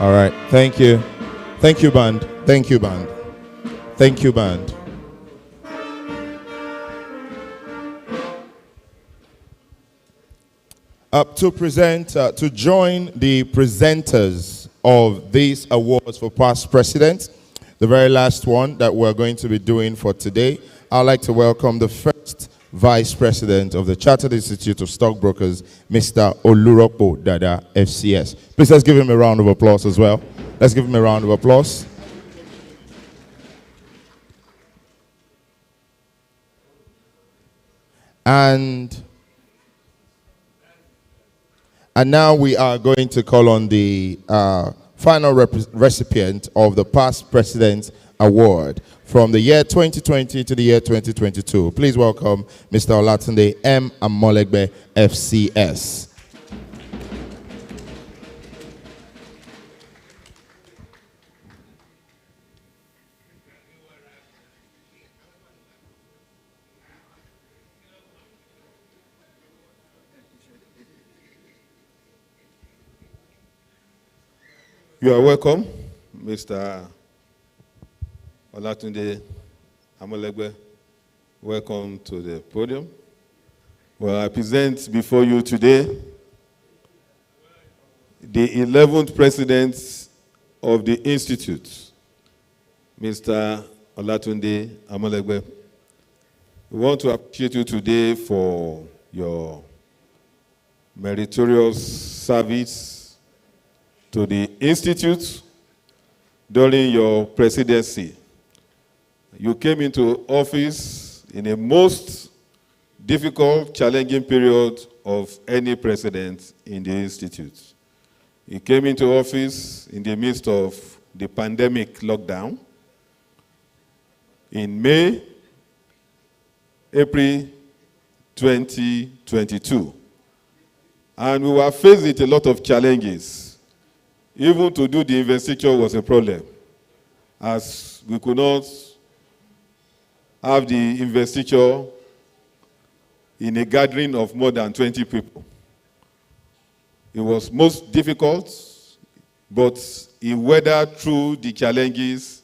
All right. Thank you. Thank you, band. Thank you, band. Thank you, band. To join the presenters of these awards for past presidents, the very last one that we're going to be doing for today, I'd like to welcome the first Vice President of the Chartered Institute of Stockbrokers, Mr. Oluropo Dada, FCS. Please let's give him a round of applause as well. Let's give him a round of applause. And now we are going to call on the final recipient of the Past President Award from the year 2020 to the year 2022. Please welcome Mr. Olatunde M. Amolegbe, FCS. You are welcome, Mr. Olatunde Amolegbe. Welcome to the podium. Well, I present before you today the 11th President of the Institute, Mr. Olatunde Amolegbe. We want to appreciate you today for your meritorious service to the Institute during your presidency. You came into office in a most difficult, challenging period of any president in the Institute. You came into office in the midst of the pandemic lockdown in April 2022. And we were faced with a lot of challenges. Even to do the investiture was a problem, as we could not have the investiture in a gathering of more than 20 people. It was most difficult, but he weathered through the challenges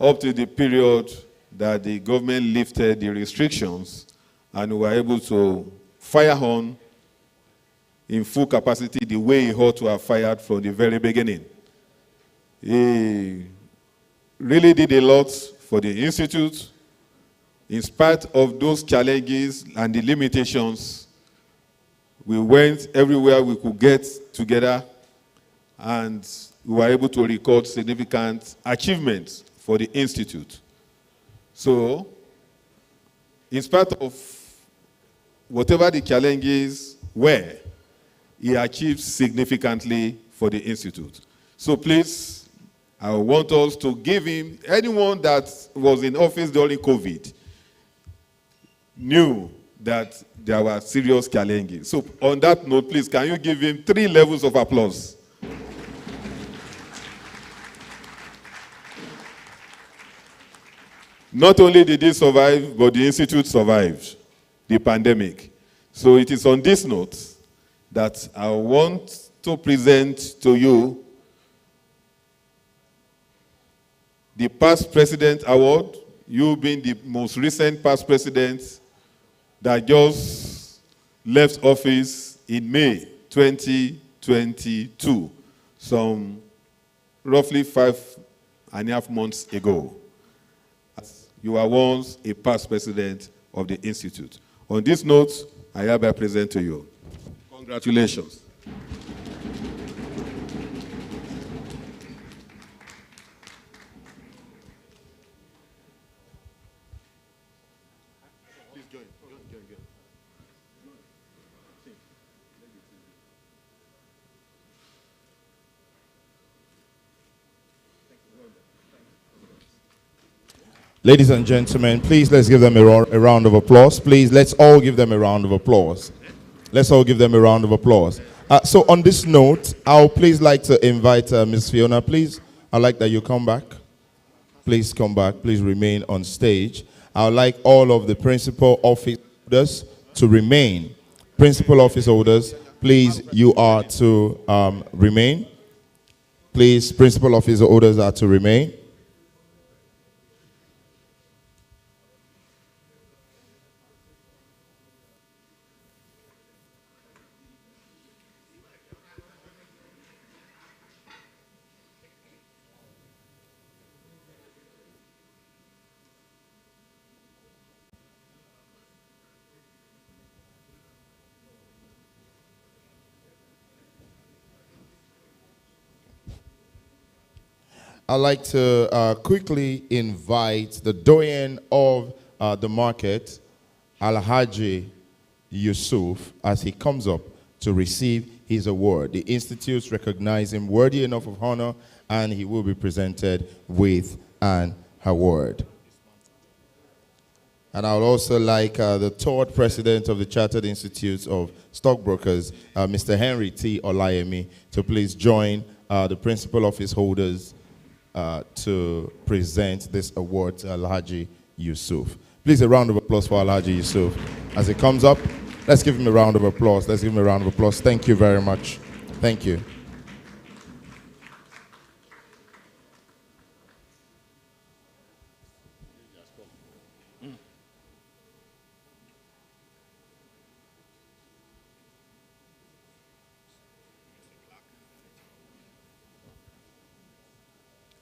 up to the period that the government lifted the restrictions and we were able to fire on in full capacity the way he ought to have fired from the very beginning. He really did a lot for the Institute. In spite of those challenges and the limitations, we went everywhere we could get together and we were able to record significant achievements for the Institute. So, in spite of whatever the challenges were, he achieved significantly for the Institute. So please, I want us to give him, anyone that was in office during COVID knew that there were serious challenges. So on that note, please, can you give him 3 levels of applause? Not only did he survive, but the Institute survived the pandemic. So it is on this note that I want to present to you the Past President Award, you being the most recent past president that just left office in May 2022, some roughly 5.5 months ago. You are once a past president of the Institute. On this note, I hereby present to you. Congratulations. Please join. Ladies and gentlemen, please let's give them a round of applause. Please, let's all give them a round of applause. Let's all give them a round of applause. So on this note, I'll please like to invite Ms. Fiona, please. I'd like that you come back. Please come back. Please remain on stage. I'd like all of the principal office holders to remain. Principal office holders, please, you are to remain. Please, principal officer orders are to remain. I'd like to quickly invite the doyen of the market, Alhaji Yusuf, as he comes up to receive his award. The institutes recognize him worthy enough of honor, and he will be presented with an award. And I would also like the third president of the Chartered Institutes of Stockbrokers, Mr. Henry T. Olayemi, to please join the principal office holders to present this award to Alhaji Yusuf. Please, a round of applause for Alhaji Yusuf. As he comes up, let's give him a round of applause. Let's give him a round of applause. Thank you very much. Thank you.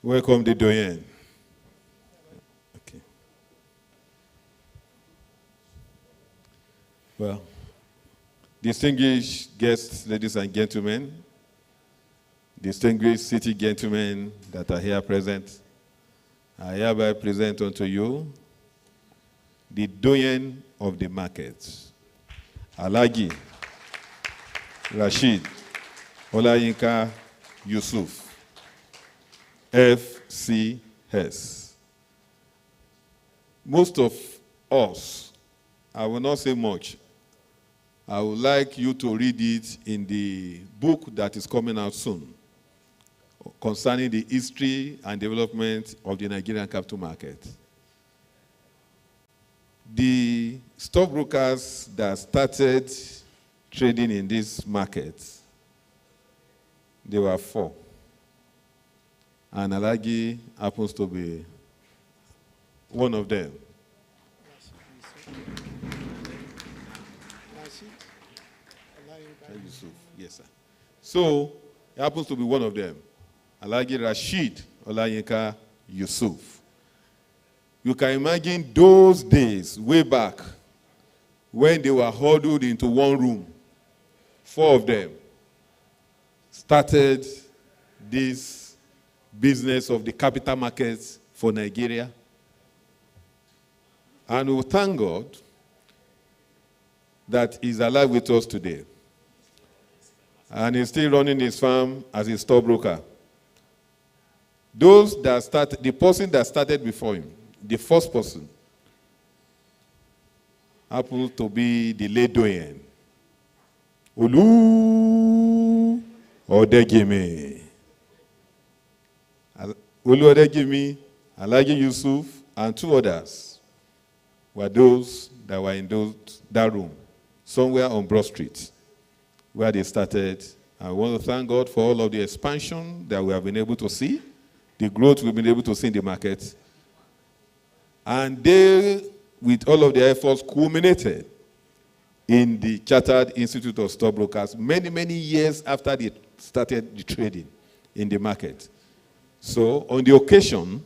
Welcome, the doyen. Okay. Well, distinguished guests, ladies and gentlemen, distinguished city gentlemen that are here present, I hereby present unto you the doyen of the market, Alhaji Rashid Olayinka Yusuf, FCS. Most of us, I will not say much. I would like you to read it in the book that is coming out soon concerning the history and development of the Nigerian capital market. The stockbrokers that started trading in this market, there were 4. And Alhaji happens to be one of them. Yes, sir. So, he happens to be one of them. Alhaji Rashid Olayinka Yusuf. You can imagine those days, way back, when they were huddled into one room. 4 of them started this business of the capital markets for Nigeria. And we thank God that he's alive with us today. And he's still running his firm as a stockbroker. Those that started, the person that started before him, the first person, happens to be the late doyen, Olu Odegime. Olu Odegime, Alhaji Yusuf, and 2 others were those that were in that room, somewhere on Broad Street, where they started. I want to thank God for all of the expansion that we have been able to see, the growth we've been able to see in the market. And they, with all of their efforts, culminated in the Chartered Institute of Stockbrokers many, many years after they started the trading in the market. So, on the occasion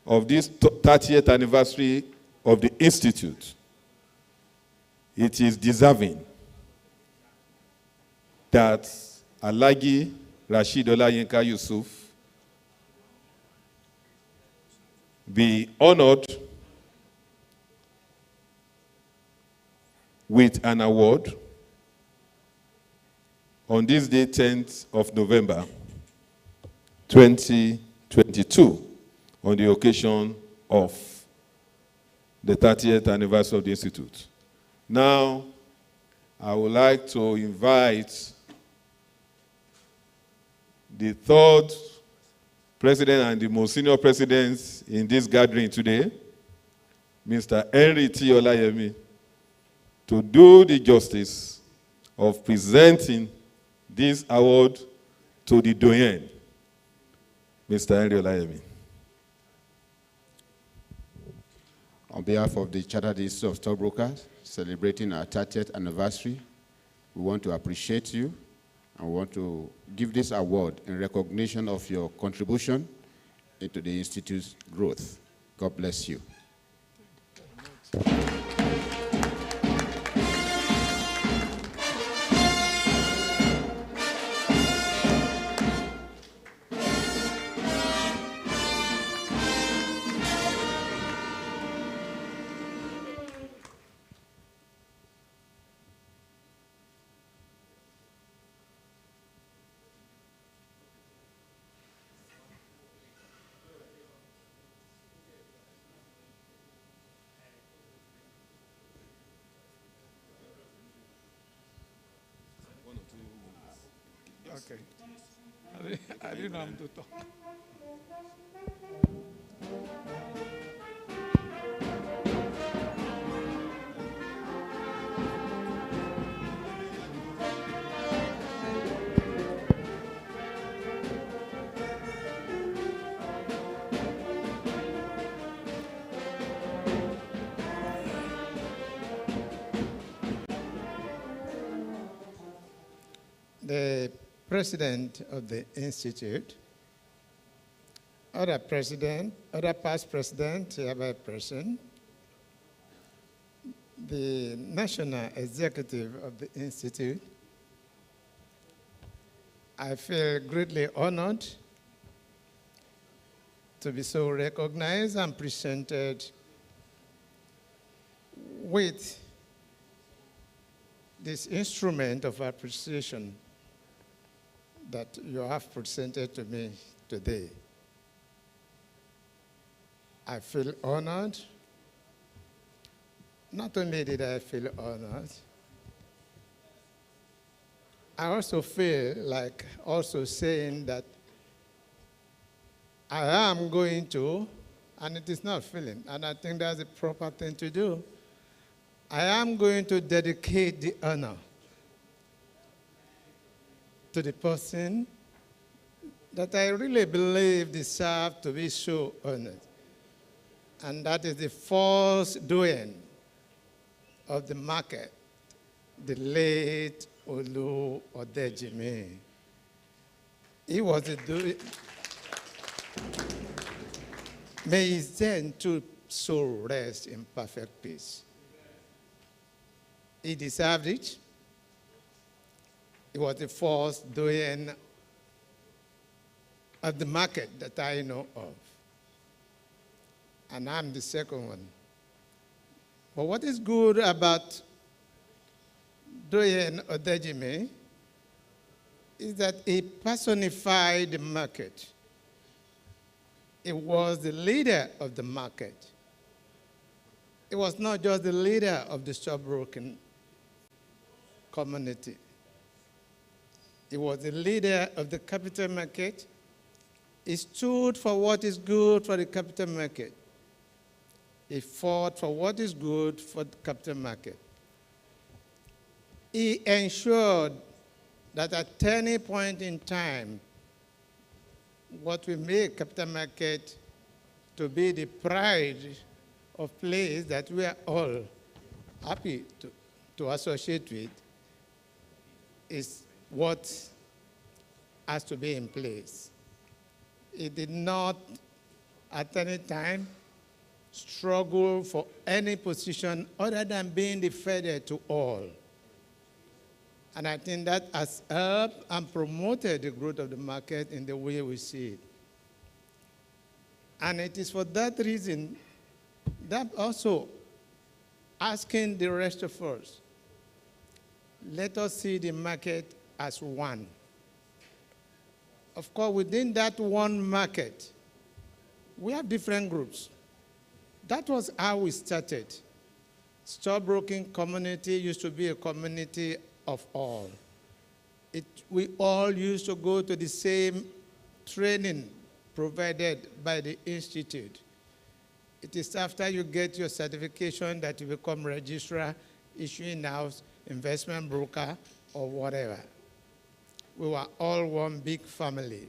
of this 30th anniversary of the Institute, it is deserving that Alhaji Rashid Olayinka Yusuf be honored with an award on this day, 10th of November, 2022, on the occasion of the 30th anniversary of the Institute. Now, I would like to invite the 3rd president and the most senior presidents in this gathering today, Mr. Henry T. Olayemi, to do the justice of presenting this award to the doyen, Mr. Henry Olayemi. On behalf of the Chartered Institute of Stockbrokers, celebrating our 30th anniversary, we want to appreciate you and we want to give this award in recognition of your contribution into the Institute's growth. God bless you. Okay. I didn't know I'm to talk. The president of the Institute, other past president, hereby present, the national executive of the Institute, I feel greatly honored to be so recognized and presented with this instrument of appreciation that you have presented to me today. I feel honored. Not only did I feel honored, I also feel like also saying that I am going to, and it is not feeling, and I think that's the proper thing to do, I am going to dedicate the honor to the person that I really believe deserves to be so honored. And that is the first doyen of the market, the late Olu Odejimi. He was the doyen. May his gentle soul rest in perfect peace. He deserved it. He was the first doyen of the market that I know of. And I'm the second one. But what is good about doyen Odejimi is that he personified the market. He was the leader of the market. He was not just the leader of the stockbroking community. He was the leader of the capital market. He stood for what is good for the capital market. He fought for what is good for the capital market. He ensured that at any point in time, what we make capital market to be the pride of place that we are all happy to associate with is what has to be in place. It did not at any time struggle for any position other than being the feather to all. And I think that has helped and promoted the growth of the market in the way we see it. And it is for that reason that also asking the rest of us, let us see the market as one. Of course, within that one market, we have different groups. That was how we started. Stockbroking community used to be a community of all. We all used to go to the same training provided by the Institute. It is after you get your certification that you become registrar, issuing house, investment broker, or whatever. we were all one big family.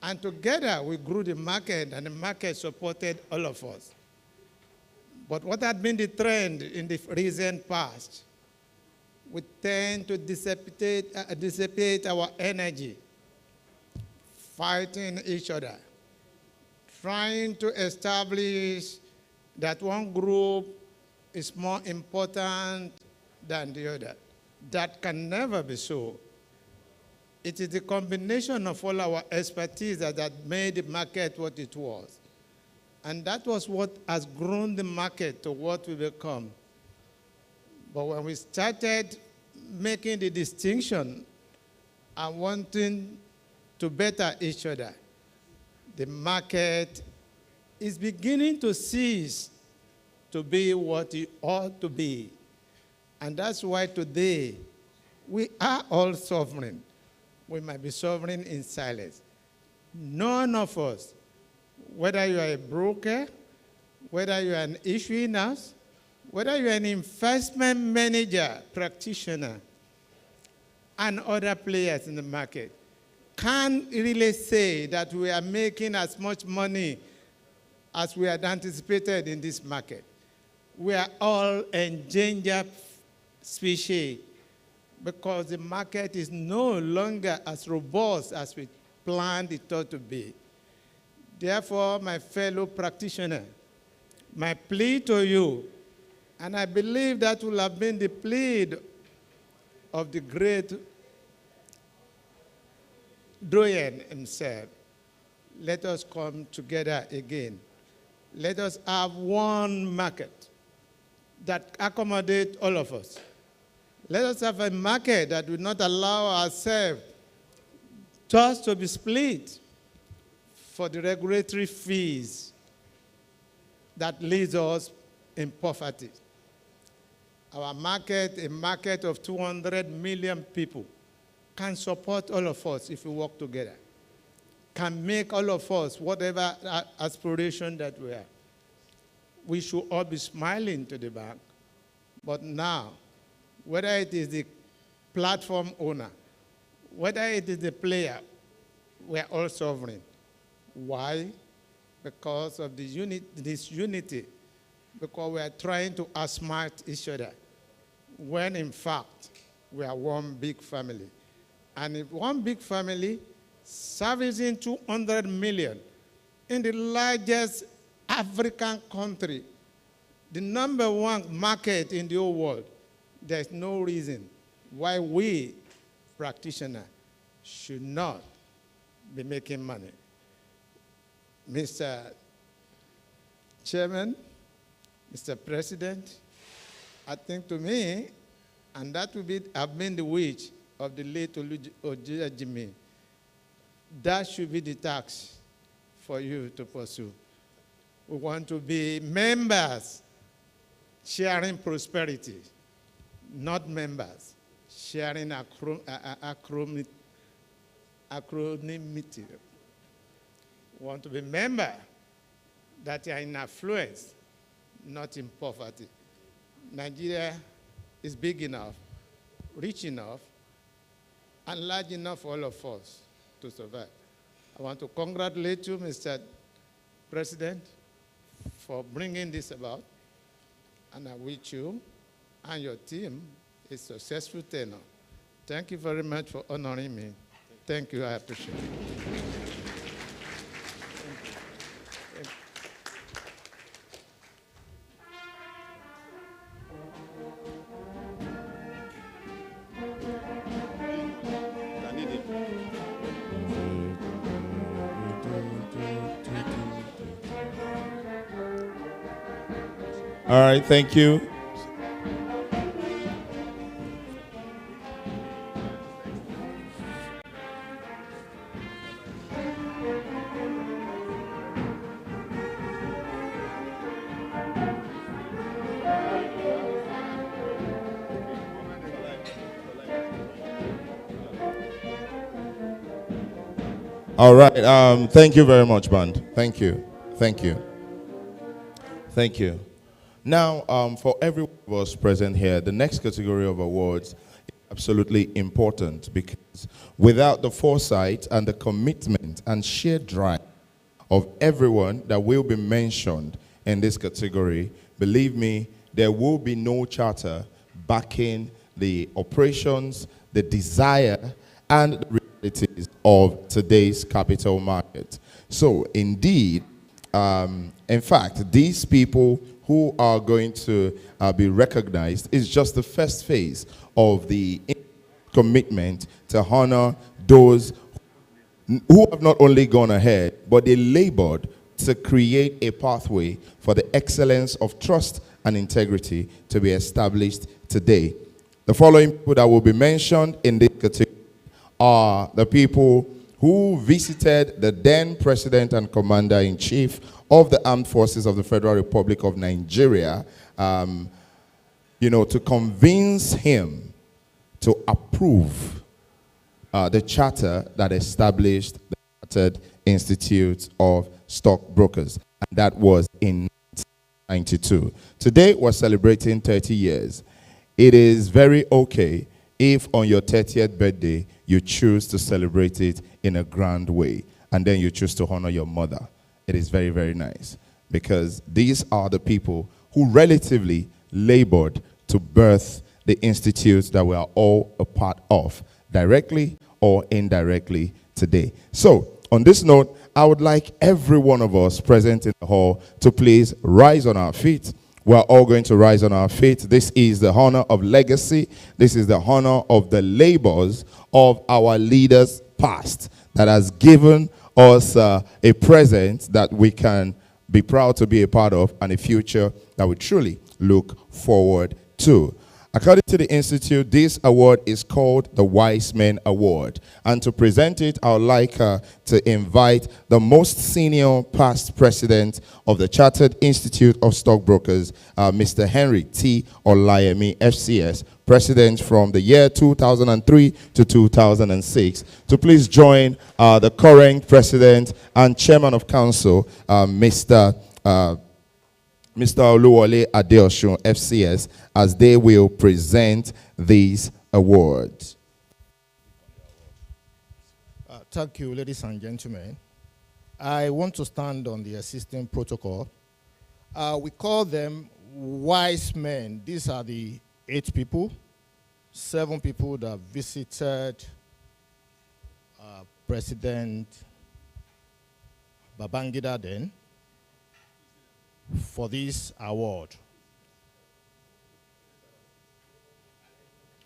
And together we grew the market, and the market supported all of us. But what had been the trend in the recent past, we tend to dissipate our energy, fighting each other, trying to establish that one group is more important than the other. That can never be so. It is the combination of all our expertise that made the market what it was. And that was what has grown the market to what we become. But when we started making the distinction and wanting to better each other, the market is beginning to cease to be what it ought to be. And that's why today we are all sovereign. We might be sovereign in silence. None of us, whether you are a broker, whether you are an issuing house, whether you are an investment manager, practitioner, and other players in the market, can't really say that we are making as much money as we had anticipated in this market. We are all endangered species because the market is no longer as robust as we planned it ought to be. Therefore, my fellow practitioner, my plea to you, and I believe that will have been the plea of the great Doyen himself, let us come together again. Let us have one market that accommodates all of us. Let us have a market that will not allow ourselves just to be split for the regulatory fees that leaves us in poverty. Our market, a market of 200 million people, can support all of us if we work together, can make all of us whatever aspiration that we have. We should all be smiling to the bank. But now, whether it is the platform owner, whether it is the player, we are all sovereign. Why? Because of this unity, because we are trying to outsmart each other, when in fact, we are one big family. And if one big family servicing 200 million in the largest African country, the #1 market in the whole world, there's no reason why we practitioners should not be making money. Mr. Chairman, Mr. President, I think to me, and that will have been the wish of the late Ojejimi, that should be the task for you to pursue. We want to be members sharing prosperity, not members sharing acronymity. We want to be members that are in affluence, not in poverty. Nigeria is big enough, rich enough, and large enough for all of us to survive. I want to congratulate you, Mr. President, for bringing this about, and I wish you and your team a successful tenure. Thank you very much for honoring me. Thank you, I appreciate it. All right, thank you. All right, thank you very much, Band. Thank you. Thank you. Thank you. Now, for every one of us present here, the next category of awards is absolutely important because Without the foresight and the commitment and sheer drive of everyone that will be mentioned in this category, believe me, there will be no charter backing the operations, the desire, and the realities of today's capital market. So, indeed, in fact, these people who are going to be recognized is just the first phase of the commitment to honor those who have not only gone ahead, but they labored to create a pathway for the excellence of trust and integrity to be established today. The following people that will be mentioned in this category are the people who visited the then President and Commander-in-Chief of the Armed Forces of the Federal Republic of Nigeria, to convince him to approve the charter that established the Chartered Institute of Stockbrokers, and that was in 1992. Today, we're celebrating 30 years. It is very okay if on your 30th birthday, you choose to celebrate it in a grand way, and then you choose to honor your mother. It is very, very nice, because these are the people who relatively labored to birth the institutes that we are all a part of, directly or indirectly today. So, on this note, I would like every one of us present in the hall to please rise on our feet. We're all going to rise on our feet. This is the honor of legacy. This is the honor of the labors of our leaders past that has given us a present that we can be proud to be a part of, and a future that we truly look forward to. According to the Institute, this award is called the Wise Men Award. And to present it, I would like to invite the most senior past president of the Chartered Institute of Stockbrokers, Mr. Henry T. Olayemi, FCS, president from the year 2003 to 2006, to please join the current president and chairman of council, Mr. Oluwole Adeosun, FCS, as they will present these awards. Thank you, ladies and gentlemen. I want to stand on the existing protocol. We call them wise men. These are the 8 people, 7 people that visited President Babangida then for this award.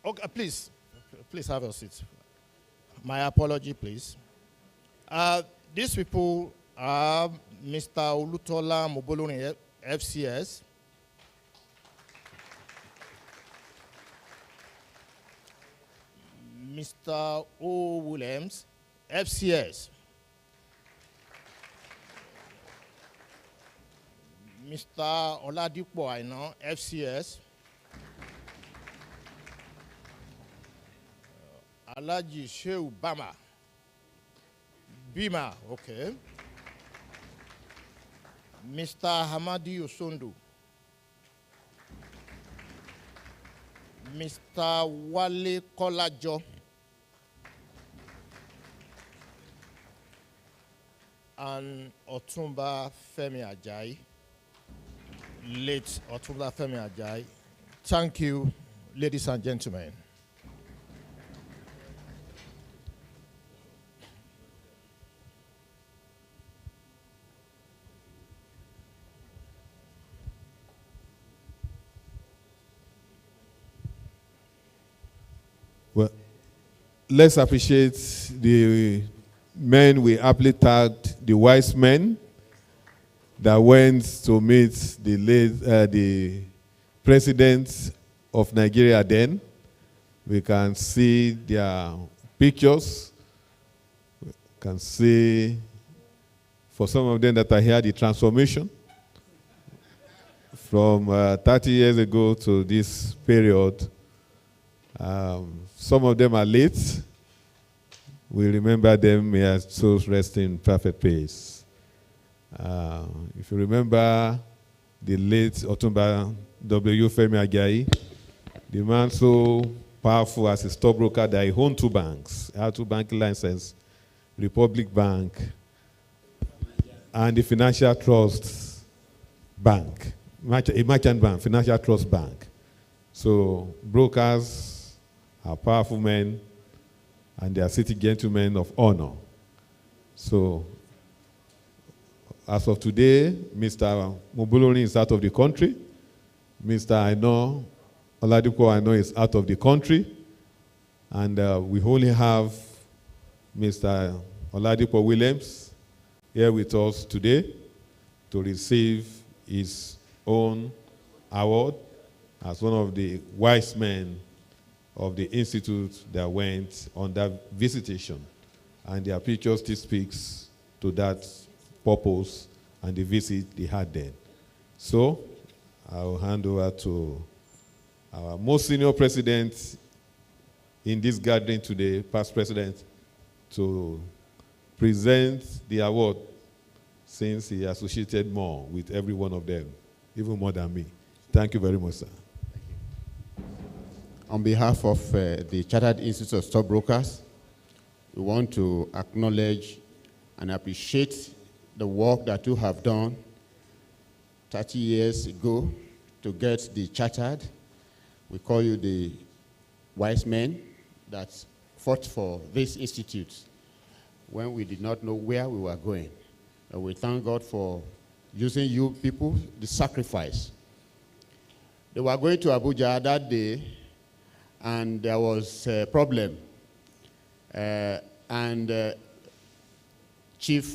Okay, please have a seat. My apology, please. These people are Mr. Olutola Moboloni, FCS. Mr. O. Williams, FCS. Mr. Oladipo Aina, FCS. Alaji Sheu Bima, okay. Mr. Hamadi Osondu. Mr. Wale Kolajo. And Otumba Femi Ajayi. Late Otumba Femi Ajayi. Thank you, ladies and gentlemen. Well, let's appreciate the men we aptly tagged the wise men that went to meet the president of Nigeria then. We can see their pictures. We can see, for some of them that are here, the transformation from 30 years ago to this period. Some of them are late. We remember them, may our souls rest in perfect peace. If you remember the late Otumba W. Femi Ajayi, the man so powerful as a stockbroker. They own two banks. I have two banking licenses, Republic Bank and the Financial Trust Bank, a merchant bank, Financial Trust Bank. So brokers are powerful men and they are city gentlemen of honor. So as of today, Mr. Mobulori is out of the country. Mr. Oladipo Aino is out of the country. And we only have Mr. Oladipo Williams here with us today to receive his own award as one of the wise men of the institute that went on that visitation. And their picture still speaks to that purpose and the visit they had then. So I'll hand over to our most senior president in this gathering today, past president, to present the award since he associated more with every one of them, even more than me. Thank you very much, sir. On behalf of the Chartered Institute of Stockbrokers, we want to acknowledge and appreciate the work that you have done 30 years ago to get the chartered. We call you the wise men that fought for this institute when we did not know where we were going. And we thank God for using you people, the sacrifice. They were going to Abuja that day, and there was a problem. Chief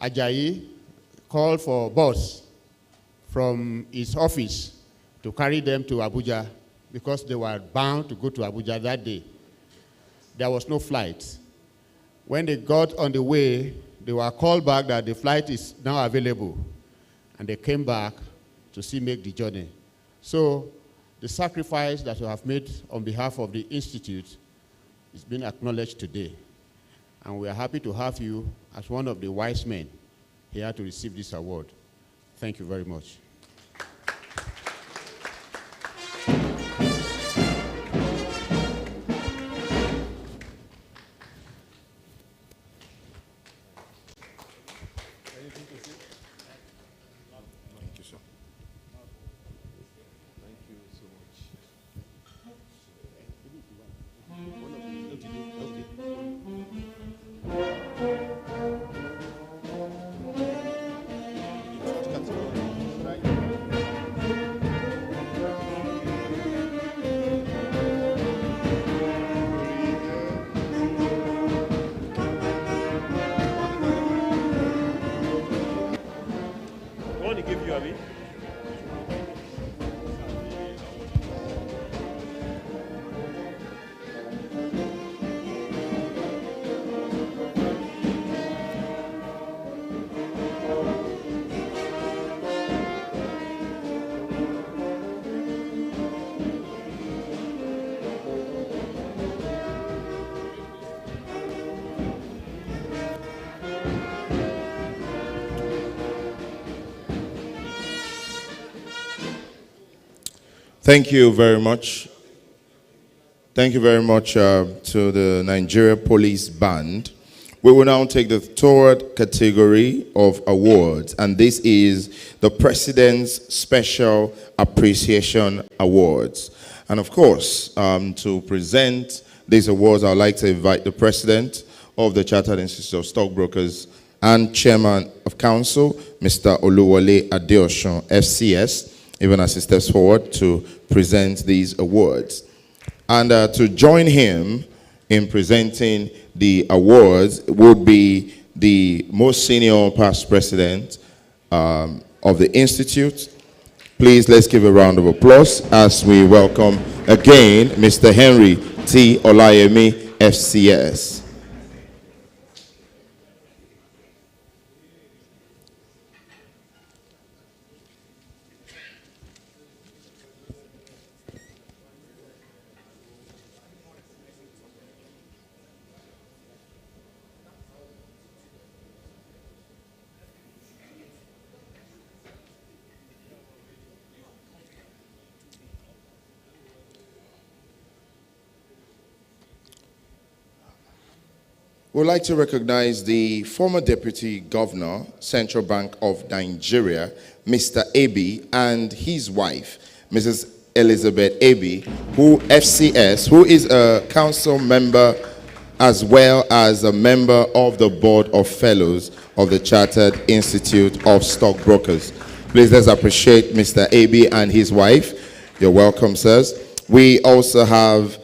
Ajayi called for a bus from his office to carry them to Abuja because they were bound to go to Abuja that day. There was no flight. When they got on the way, they were called back that the flight is now available. And they came back to still make the journey. So the sacrifice that you have made on behalf of the Institute is being acknowledged today. And we are happy to have you as one of the wise men here to receive this award. Thank you very much. Thank you very much. Thank you very much to the Nigeria Police Band. We will now take the third category of awards, and this is the President's Special Appreciation Awards. And of course, to present these awards, I would like to invite the President of the Chartered Institute of Stockbrokers and Chairman of Council, Mr. Oluwole Adeosun, FCS, even as he steps forward to present these awards. And to join him in presenting the awards would be the most senior past president of the Institute. Please, let's give a round of applause as we welcome again Mr. Henry T. Olayemi, FCS. We'd like to recognize the former Deputy Governor, Central Bank of Nigeria, Mr. Abi, and his wife, Mrs. Elizabeth Abi, who is a council member as well as a member of the Board of Fellows of the Chartered Institute of Stockbrokers. Please let's appreciate Mr. Abi and his wife. You're welcome, sirs. We also have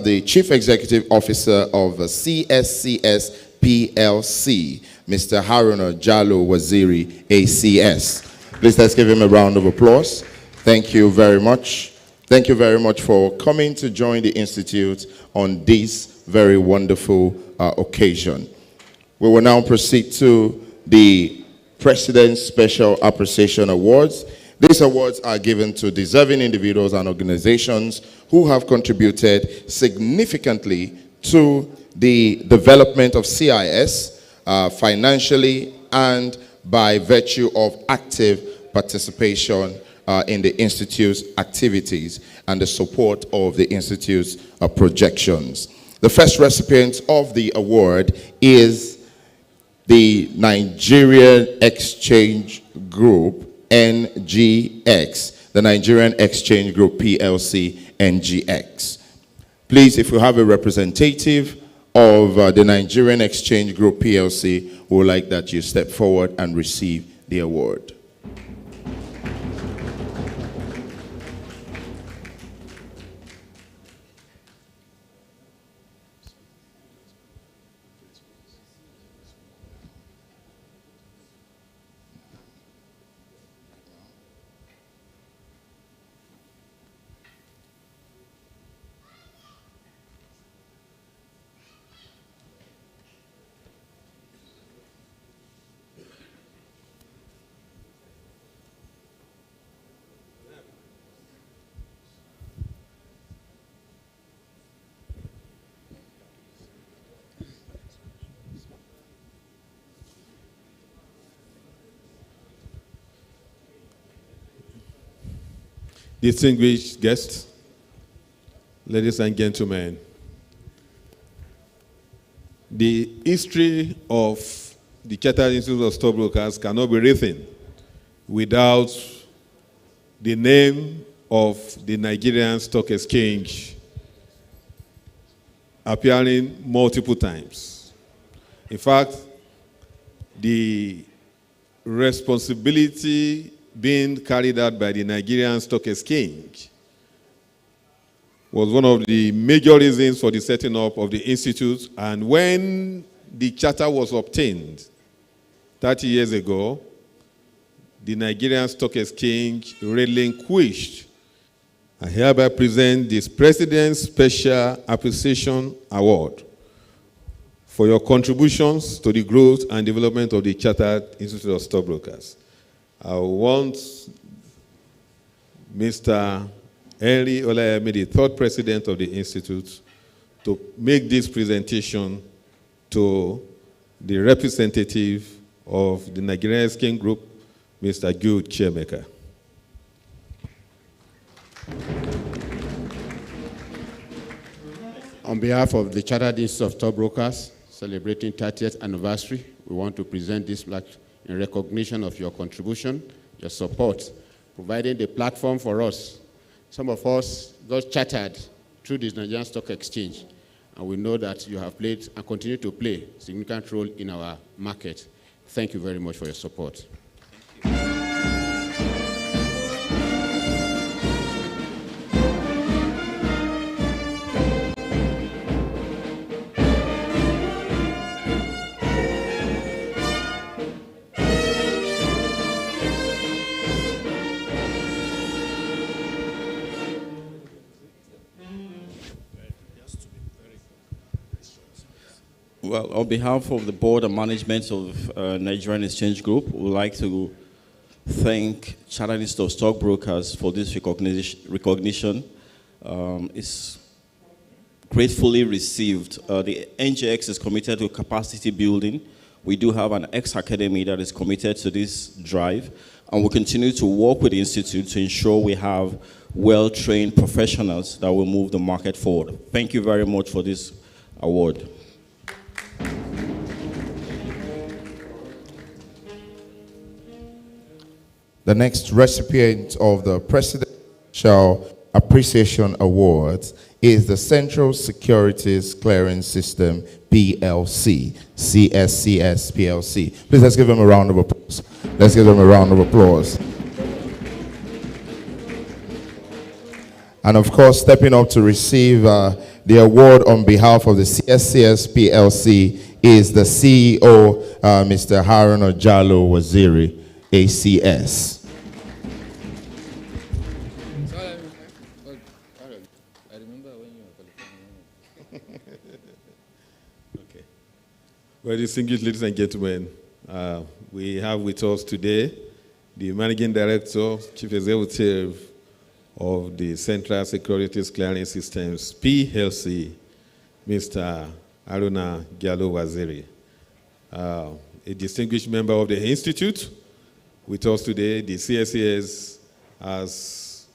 the Chief Executive Officer of CSCS PLC, Mr. Haruna Jallo Waziri, ACS. Please let's give him a round of applause. Thank you very much. Thank you very much for coming to join the Institute on this very wonderful occasion. We will now proceed to the President's Special Appreciation Awards. These awards are given to deserving individuals and organizations who have contributed significantly to the development of CIS financially and by virtue of active participation in the Institute's activities and the support of the Institute's projections. The first recipient of the award is the Nigerian Exchange Group, NGX, the Nigerian Exchange Group PLC, NGX. Please, if you have a representative of the Nigerian Exchange Group PLC, we would like that you step forward and receive the award. Distinguished guests, ladies and gentlemen, the history of the Chartered Institute of Stockbrokers cannot be written without the name of the Nigerian Stock Exchange appearing multiple times. In fact, the responsibility being carried out by the Nigerian Stock Exchange was one of the major reasons for the setting up of the Institute. And when the charter was obtained 30 years ago, the Nigerian Stock Exchange relinquished. I hereby present this President's Special Appreciation Award for your contributions to the growth and development of the Chartered Institute of Stockbrokers. I want Mr. Henry Olayemi, the third president of the Institute, to make this presentation to the representative of the Nigerian Exchange Group, Mr. Good Chairmaker. On behalf of the Chartered Institute of Stockbrokers, celebrating 30th anniversary, we want to present this plaque in recognition of your contribution, your support, providing the platform for us. Some of us got chartered through the Nigerian Stock Exchange, and we know that you have played and continue to play a significant role in our market. Thank you very much for your support. Well, on behalf of the board and management of Nigerian Exchange Group, we would like to thank Chartered Institute of Stockbrokers for this recognition. It's gratefully received. The NGX is committed to capacity building. We do have an ex-academy that is committed to this drive, and we'll continue to work with the Institute to ensure we have well-trained professionals that will move the market forward. Thank you very much for this award. The next recipient of the Presidential Appreciation Awards is the Central Securities Clearance System PLC, CSCS PLC. Please let's give them a round of applause. Let's give them a round of applause. And of course, stepping up to receive the award on behalf of the CSCS PLC is the CEO, Mr. Haruna Jallo Waziri, ACS. Well, distinguished ladies and gentlemen, we have with us today the Managing Director, Chief Executive of the Central Securities Clearance Systems, PLC, Mr. Haruna Jallo Waziri. A distinguished member of the Institute. With us today, the CSCS has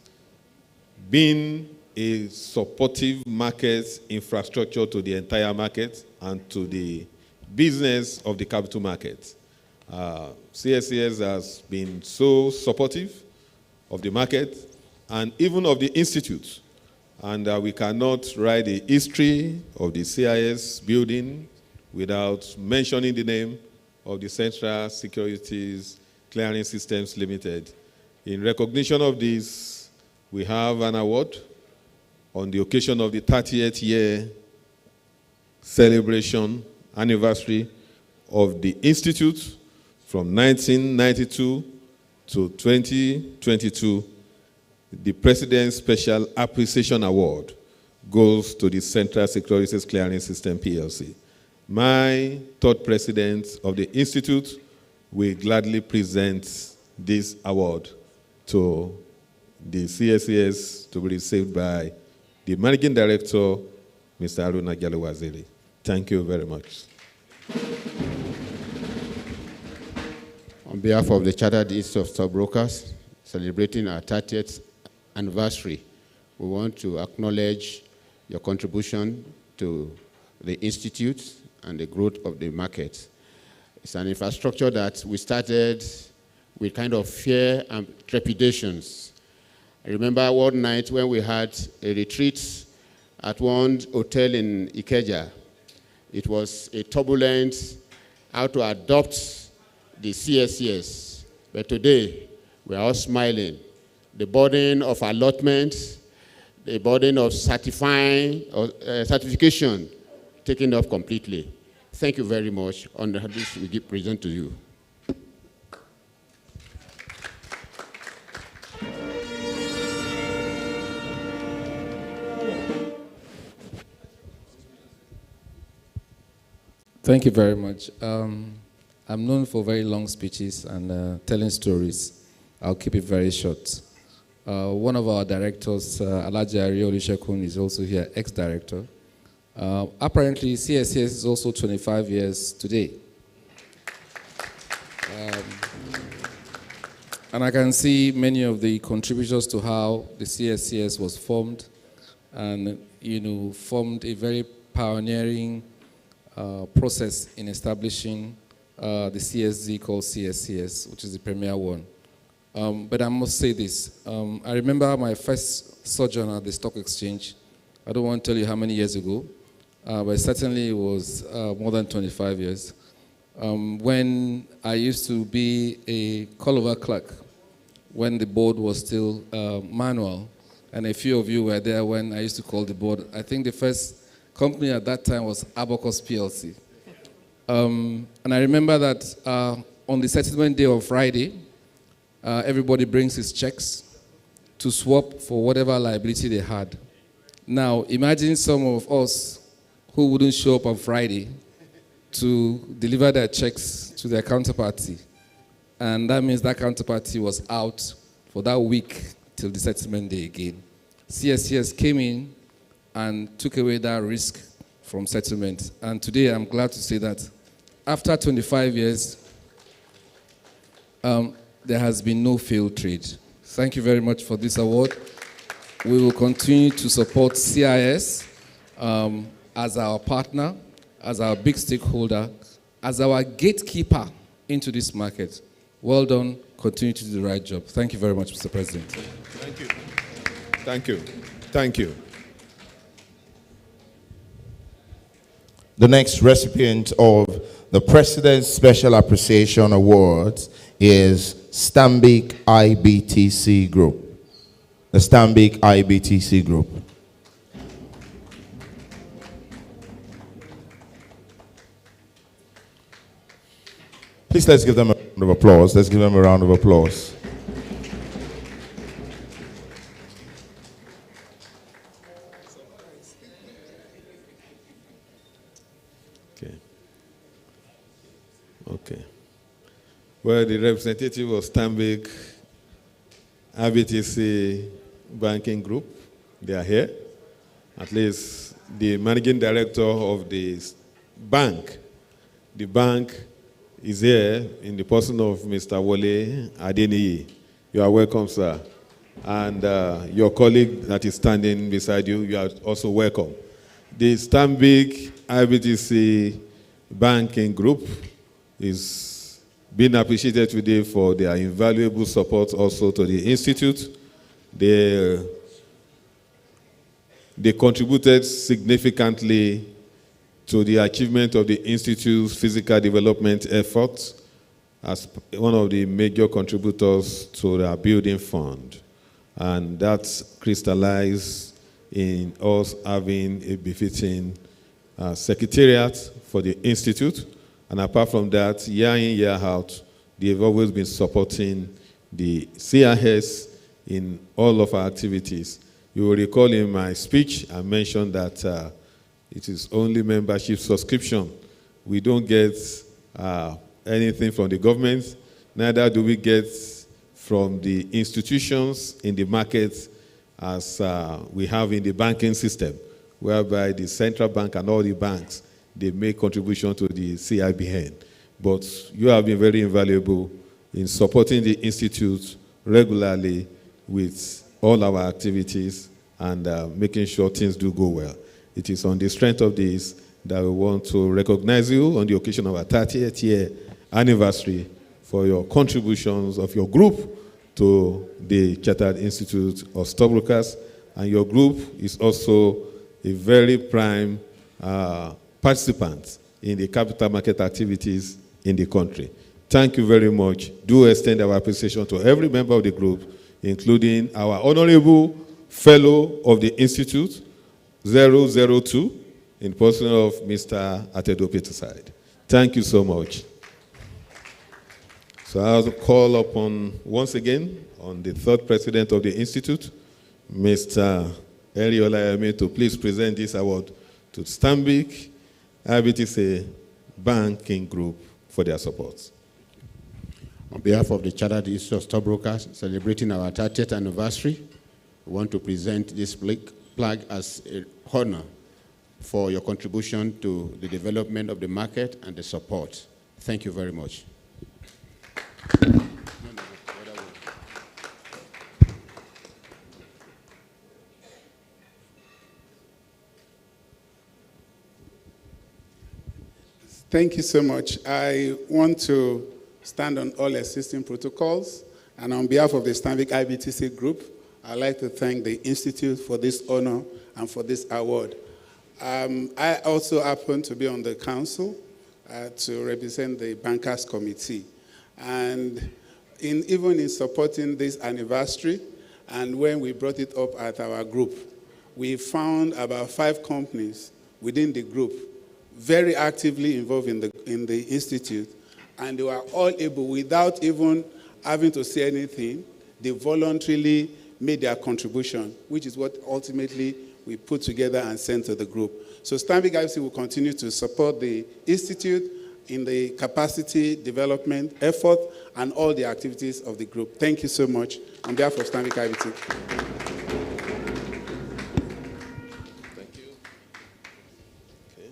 been a supportive market infrastructure to the entire market and to the business of the capital market. CSCS has been so supportive of the market and even of the Institute. And we cannot write the history of the CIS building without mentioning the name of the Central Securities Clearing Systems Limited. In recognition of this, we have an award on the occasion of the 30th year celebration anniversary of the Institute from 1992 to 2022. The President's Special Appreciation Award goes to the Central Securities Clearing System PLC. My third president of the Institute will gladly present this award to the CSCS to be received by the Managing Director, Mr. Haruna Jallo Waziri. Thank you very much. On behalf of the Chartered Institute of Stockbrokers, celebrating our 30th anniversary, we want to acknowledge your contribution to the Institute and the growth of the market. It's an infrastructure that we started with kind of fear and trepidations. I remember one night when we had a retreat at one hotel in Ikeja. It was a turbulent how to adopt the CSCS. But today, we are all smiling. The burden of allotment, the burden of certifying or certification, taken off completely. Thank you very much. On this, we present to you. Thank you very much. I'm known for very long speeches and telling stories. I'll keep it very short. One of our directors, Alhaji Ari Olusekun, is also here, ex-director. Apparently, CSCS is also 25 years today. And I can see many of the contributors to how the CSCS was formed and, formed a very pioneering process in establishing the CSZ called CSCS, which is the premier one. But I must say this. I remember my first sojourn at the stock exchange. I don't want to tell you how many years ago, but certainly it was more than 25 years. When I used to be a call-over clerk, when the board was still manual, and a few of you were there when I used to call the board. I think the first company at that time was Abacus PLC. And I remember that on the settlement day of Friday, everybody brings his checks to swap for whatever liability they had. Now, imagine some of us who wouldn't show up on Friday to deliver their checks to their counterparty. And that means that counterparty was out for that week till the settlement day again. CSCS came in and took away that risk from settlement. And today I'm glad to say that after 25 years, there has been no failed trade. Thank you very much for this award. We will continue to support CIS as our partner, as our big stakeholder, as our gatekeeper into this market. Well done. Continue to do the right job. Thank you very much, Mr. President. Thank you. Thank you. Thank you. The next recipient of the President's Special Appreciation Awards is Stanbic IBTC Group. The Stanbic IBTC Group. Please let's give them a round of applause. Let's give them a round of applause. Okay. Okay. Well, the representative of Stanbic IBTC Banking Group, they are here. At least the managing director of the bank. The bank is here in the person of Mr. Wole Adeniyi. You are welcome, sir. And your colleague that is standing beside you, you are also welcome. The Stanbic IBTC Banking Group is being appreciated today for their invaluable support also to the Institute. They contributed significantly to the achievement of the Institute's physical development efforts as one of the major contributors to the building fund. And that crystallized in us having a befitting secretariat for the Institute. And apart from that, year in, year out, they've always been supporting the CRS in all of our activities. You will recall in my speech, I mentioned that it is only membership subscription. We don't get anything from the government, neither do we get from the institutions in the market as we have in the banking system, whereby the central bank and all the banks, they make contribution to the CIBN. But you have been very invaluable in supporting the Institute regularly with all our activities and making sure things do go well. It is on the strength of this that we want to recognize you on the occasion of our 30th year anniversary for your contributions of your group to the Chartered Institute of Stockbrokers. And your group is also a very prime participant in the capital market activities in the country. Thank you very much. Do extend our appreciation to every member of the group, including our honorable fellow of the Institute, 002, in person of Mr. Atedo Peterside. Thank you so much. So I'll call upon, once again, on the third president of the Institute, Mr. Eri Olayemi, to please present this award to Stanbic IBTC Banking Group for their support. On behalf of the Chartered Institute of Stockbrokers, celebrating our 30th anniversary, we want to present this plaque as an honor for your contribution to the development of the market and the support. Thank you very much. Thank you so much. I want to stand on all existing protocols, and on behalf of the Stanbic IBTC Group, I'd like to thank the Institute for this honor and for this award. I also happen to be on the council to represent the Bankers Committee. And even in supporting this anniversary, and when we brought it up at our group, we found about 5 companies within the group very actively involved in the Institute, and they were all able, without even having to say anything, they voluntarily made their contribution, which is what ultimately we put together and sent to the group. So Stanbic IBTC will continue to support the Institute in the capacity development effort and all the activities of the group. Thank you so much on behalf of Stanbic IBTC. Thank you. Okay.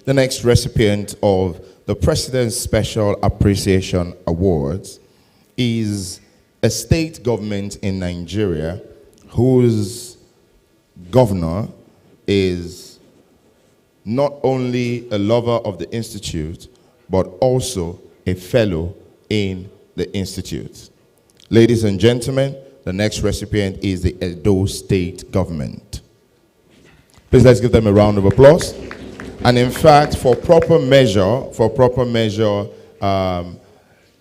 The next recipient of the President's Special Appreciation Awards is a state government in Nigeria whose governor is not only a lover of the Institute, but also a fellow in the Institute. Ladies and gentlemen, the next recipient is the Edo State government. Please let's give them a round of applause. And in fact, for proper measure,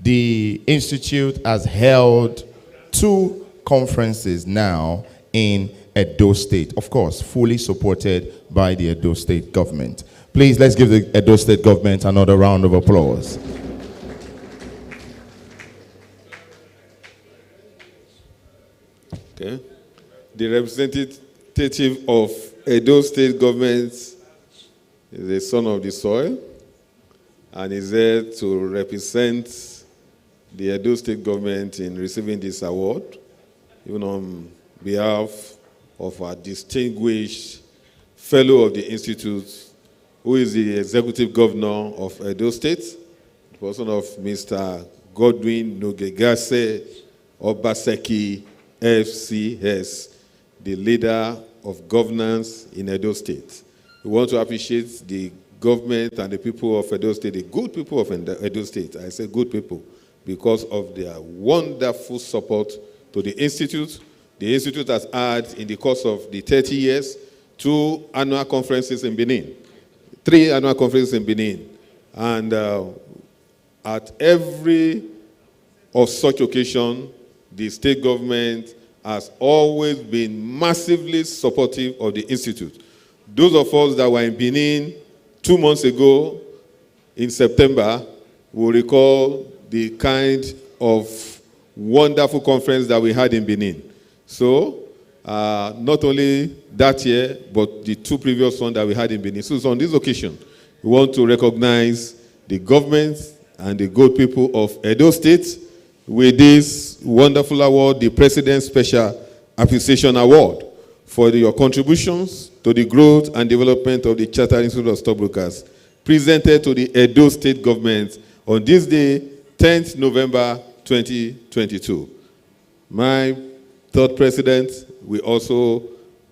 the Institute has held 2 conferences now in Edo State. Of course, fully supported by the Edo State government. Please, let's give the Edo State government another round of applause. Okay. The representative of Edo State government is a son of the soil and is there to represent the Edo State government in receiving this award, even on behalf of our distinguished fellow of the Institute, who is the executive governor of Edo State, the person of Mr. Godwin Nogegase Obaseki, FCS, the leader of governance in Edo State. We want to appreciate the government and the people of Edo State, the good people of Edo State. I say good people because of their wonderful support to the Institute. The Institute has had, in the course of the 30 years, 2 annual conferences in Benin, 3 annual conferences in Benin. And at every of such occasion, the state government has always been massively supportive of the Institute. Those of us that were in Benin 2 months ago, in September, will recall the kind of wonderful conference that we had in Benin. So, not only that year, but the 2 previous ones that we had in Benin. So, on this occasion, we want to recognize the government and the good people of Edo State with this wonderful award, the President's Special Appreciation Award, for your contributions to the growth and development of the Chartered Institute of Stockbrokers, presented to the Edo State government on this day, 10th November 2022. My third president will also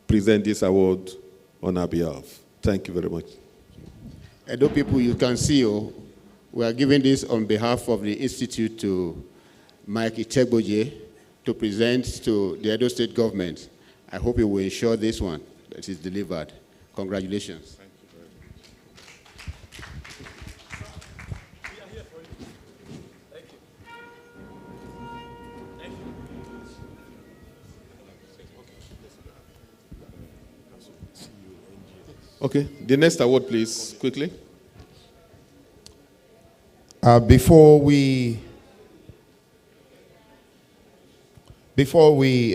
present this award on our behalf. Thank you very much. Edo people, you can see, we are giving this on behalf of the Institute to Mike Itegboje to present to the Edo State government. I hope you will ensure this one that is delivered. Congratulations. Thank you very much. Okay, the next award, please, quickly. Before we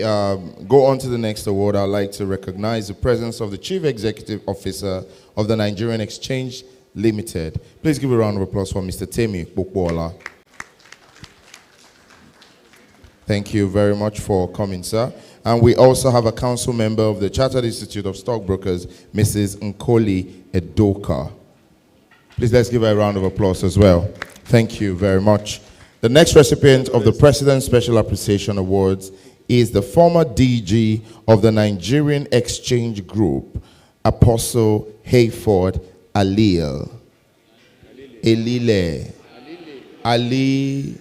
go on to the next award, I'd like to recognize the presence of the Chief Executive Officer of the Nigerian Exchange Limited. Please give a round of applause for Mr. Temi Bokwola. Thank you very much for coming, sir. And we also have a council member of the Chartered Institute of Stockbrokers, Mrs. Nkoli Edoka. Please let's give her a round of applause as well. Thank you very much. The next recipient of the President's Special Appreciation Awards is the former DG of the Nigerian Exchange Group, Apostle Hayford Alile. Ali.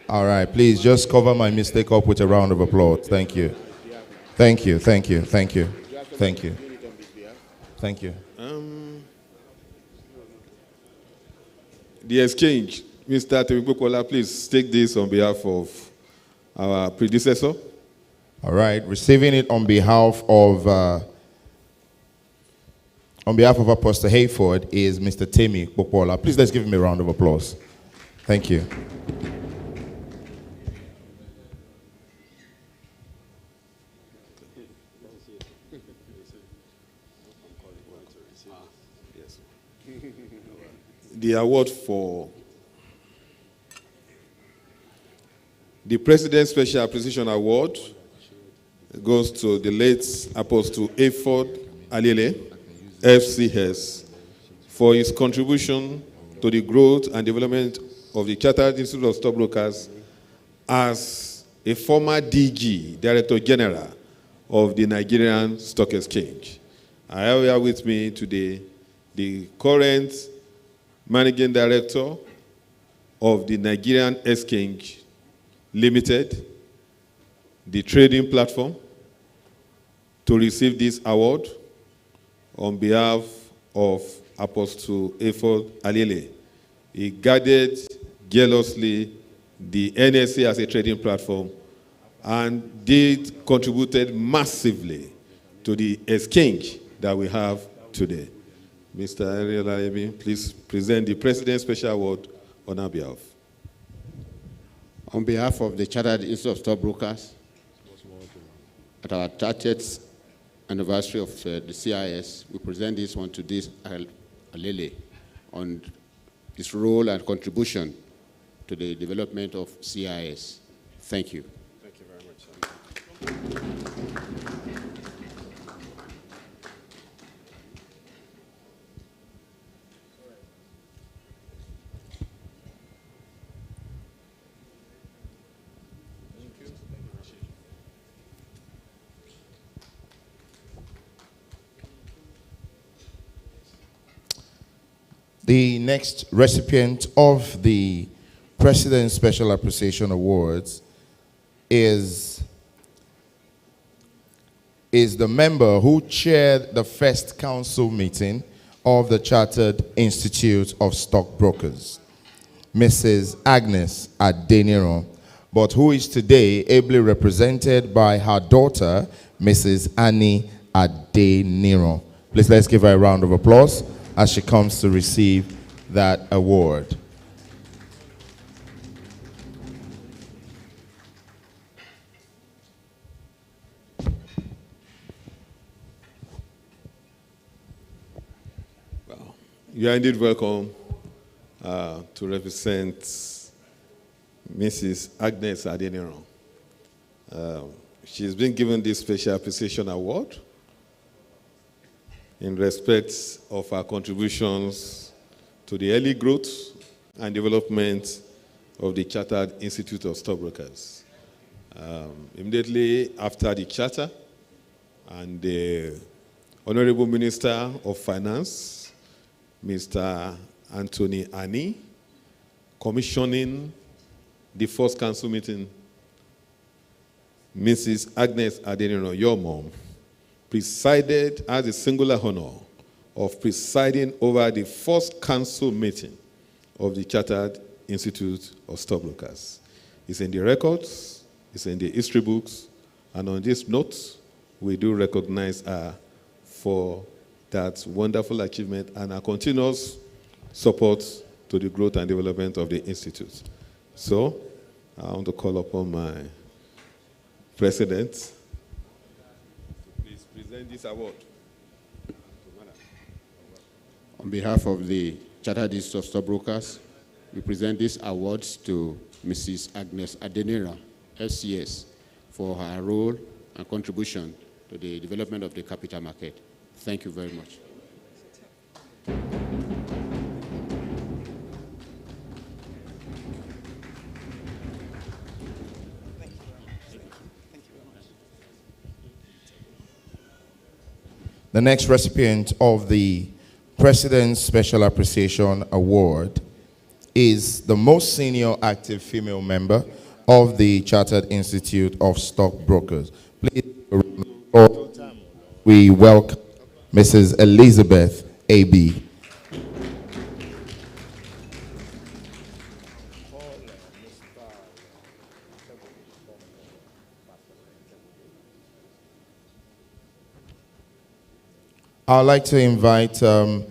All right, please just cover my mistake up with a round of applause. Thank you. Thank you. Thank you. Thank you. Thank you. Thank you. The exchange. Mr. Temibukola, please take this on behalf of our predecessor. All right, receiving it on behalf of Apostle Hayford is Mr. Temi Bokwola. Please let's give him a round of applause. Thank you. The award for the President's Special Appreciation Award goes to the late Apostle Hayford Alile, FCS, for his contribution to the growth and development of the Chartered Institute of Stockbrokers as a former DG, Director General of the Nigerian Stock Exchange. I have here with me today the current Managing Director of the Nigerian Exchange Limited, the trading platform, to receive this award on behalf of Apostle Ephod Alele. He guarded jealously the NSA as a trading platform and contributed massively to the exchange that we have today. Mr. Ariel Ayemi, please present the President's Special Award on our behalf. On behalf of the Chartered Institute of Stockbrokers, at our 30th anniversary of the CIS, we present this one to this Alele on his role and contribution to the development of CIS. Thank you. Thank you very much. The next recipient of the President's Special Appreciation Awards is the member who chaired the first council meeting of the Chartered Institute of Stockbrokers, Mrs. Agnes Adeniran, but who is today ably represented by her daughter, Mrs. Annie Adeniran. Please let's give her a round of applause as she comes to receive that award. Well, you are indeed welcome to represent Mrs. Agnes Adeniran. She's been given this Special Appreciation Award in respect of her contributions to the early growth and development of the Chartered Institute of Stockbrokers. Immediately after the charter, and the Honorable Minister of Finance, Mr. Anthony Ani, commissioning the first council meeting, Mrs. Agnes Adeniran, your mom, presided as a singular honor of presiding over the first council meeting of the Chartered Institute of Stockbrokers. It's in the records, it's in the history books, and on this note, we do recognize her for that wonderful achievement and her continuous support to the growth and development of the Institute. So, I want to call upon my president. Present this award. On behalf of the Chartered Institute of Stockbrokers, we present this award to Mrs. Agnes Adeniran, FCS, for her role and contribution to the development of the capital market. Thank you very much. The next recipient of the President's Special Appreciation Award is the most senior active female member of the Chartered Institute of Stockbrokers. Please, we welcome Mrs. Elizabeth A.B. I'd like to invite I'd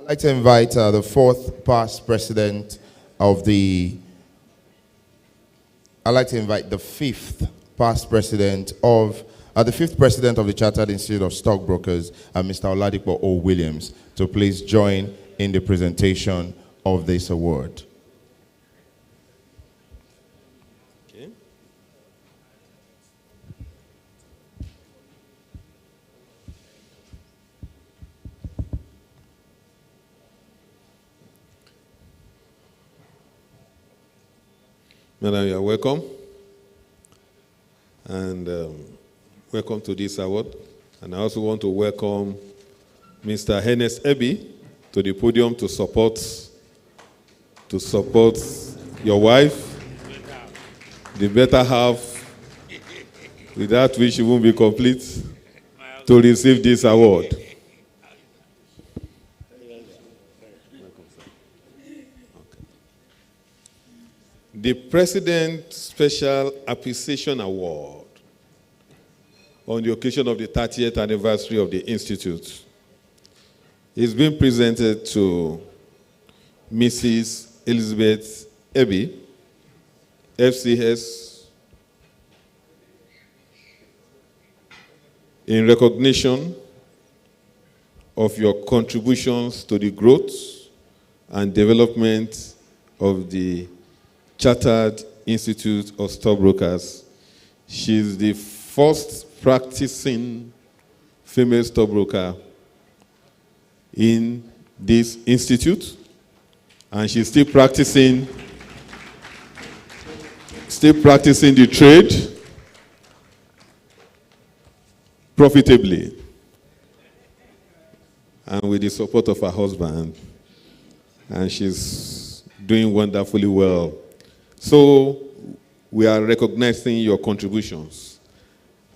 like to invite the fourth past president of the I'd like to invite the fifth past president of the fifth president of the Chartered Institute of Stockbrokers, Mr. Oladipo O. Williams, to please join in the presentation of this award. Okay. Madam, you are welcome. And welcome to this award. And I also want to welcome Mr. Hennes Ebi to the podium to support your wife, the better half, without which you won't be complete, to receive this award. The President Special Appreciation Award on the occasion of the 30th anniversary of the Institute is being presented to Mrs. Elizabeth Ebi, FCS, in recognition of your contributions to the growth and development of the Chartered Institute of Stockbrokers. She's the first practicing female stockbroker in this institute, and she's still practicing the trade profitably and with the support of her husband, and she's doing wonderfully well. So we are recognizing your contributions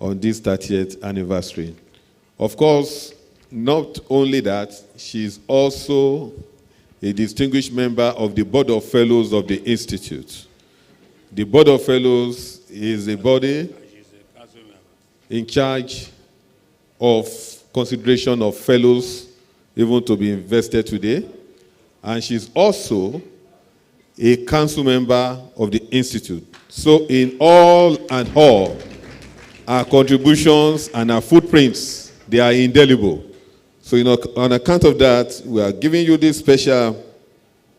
on this 30th anniversary. Of course, not only that, she's also a distinguished member of the Board of Fellows of the Institute. The Board of Fellows is a body in charge of consideration of fellows, even to be invested today. And she's also a council member of the Institute. So in all and all, our contributions and our footprints, they are indelible. So on account of that, we are giving you this special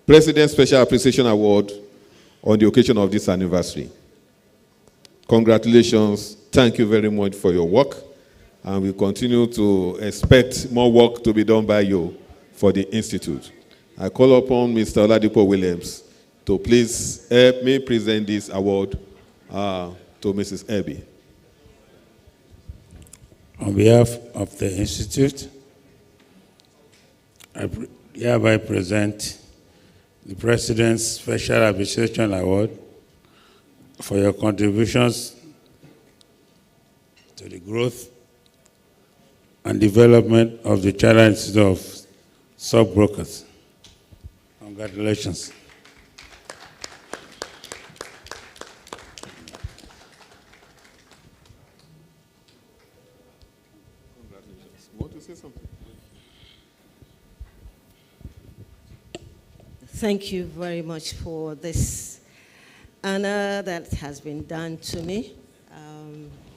President Special Appreciation Award on the occasion of this anniversary. Congratulations. Thank you very much for your work. And we continue to expect more work to be done by you for the Institute. I call upon Mr. Oladipo Williams to please help me present this award to Mrs. Ebi. On behalf of the Institute, I hereby present the President's Special Appreciation Award for your contributions to the growth and development of the Chartered Institute of Stockbrokers. Congratulations. Want to say something? Thank you very much for this honor that has been done to me.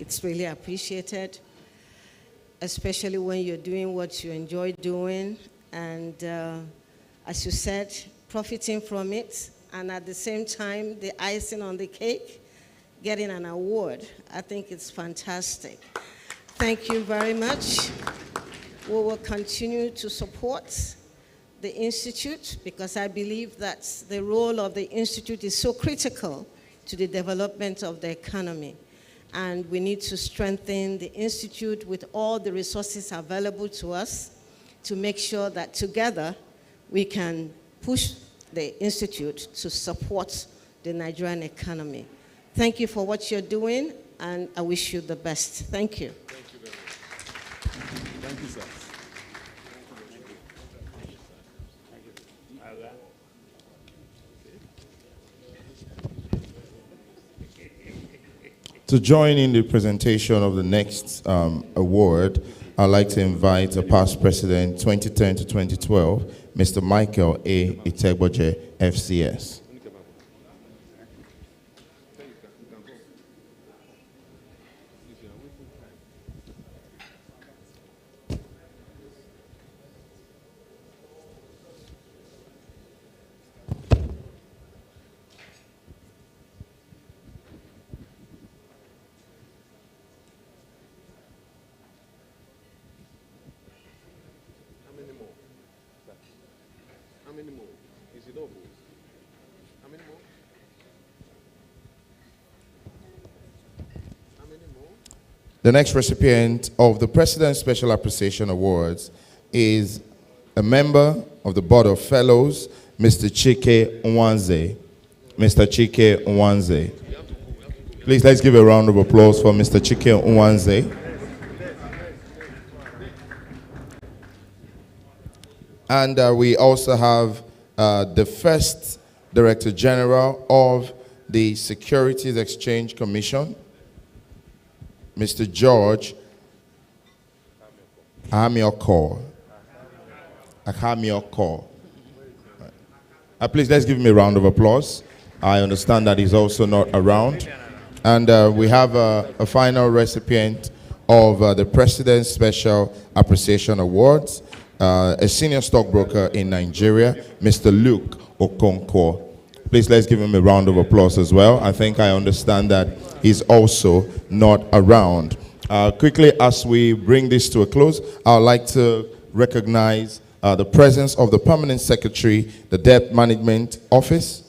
It's really appreciated, especially when you're doing what you enjoy doing, and as you said, profiting from it, and at the same time, the icing on the cake, getting an award. I think it's fantastic. Thank you very much. We will continue to support the Institute because I believe that the role of the Institute is so critical to the development of the economy. And we need to strengthen the Institute with all the resources available to us to make sure that together we can push the Institute to support the Nigerian economy. Thank you for what you're doing, and I wish you the best. Thank you. Thank you very much. Thank you, sir. To join in the presentation of the next award, I'd like to invite a past president, 2010 to 2012, Mr. Michael A. Itegboje, FCS. How many more? Is it double? How many more? The next recipient of the President's Special Appreciation Awards is a member of the Board of Fellows, Mr. Chike Nwanze. Mr. Chike Nwanze. Please, let's give a round of applause for Mr. Chike Nwanze. And we also have the first Director General of the Securities Exchange Commission, Mr. George Ahamioko. Please, let's give him a round of applause. I understand that he's also not around. And we have a final recipient of the President's Special Appreciation Awards, a senior stockbroker in Nigeria, Mr. Luke Okonkwo. Please, let's give him a round of applause as well. I think I understand that he's also not around. Quickly, as we bring this to a close, I would like to recognize the presence of the Permanent Secretary, the Debt Management Office,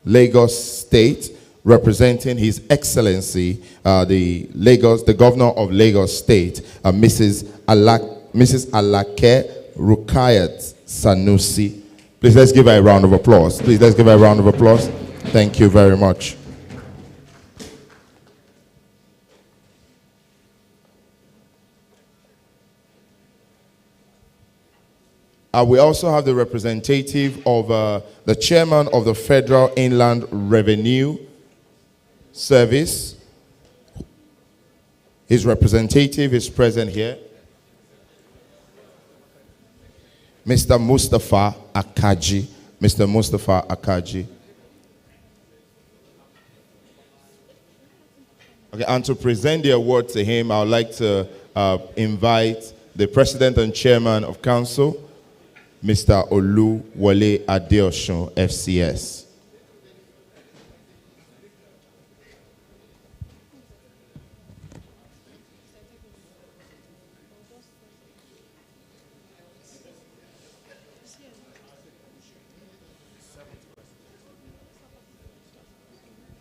Lagos State, representing His Excellency, the Governor of Lagos State, Mrs. Alake Rukayat Sanusi. Please, let's give her a round of applause. Please, let's give her a round of applause. Thank you very much. We also have the representative of the chairman of the Federal Inland Revenue Service. His representative is present here. Mr. Mustafa Akaji. Mr. Mustafa Akaji. Okay, and to present the award to him, I would like to invite the President and Chairman of Council, Mr. Oluwole Adeosun, FCS.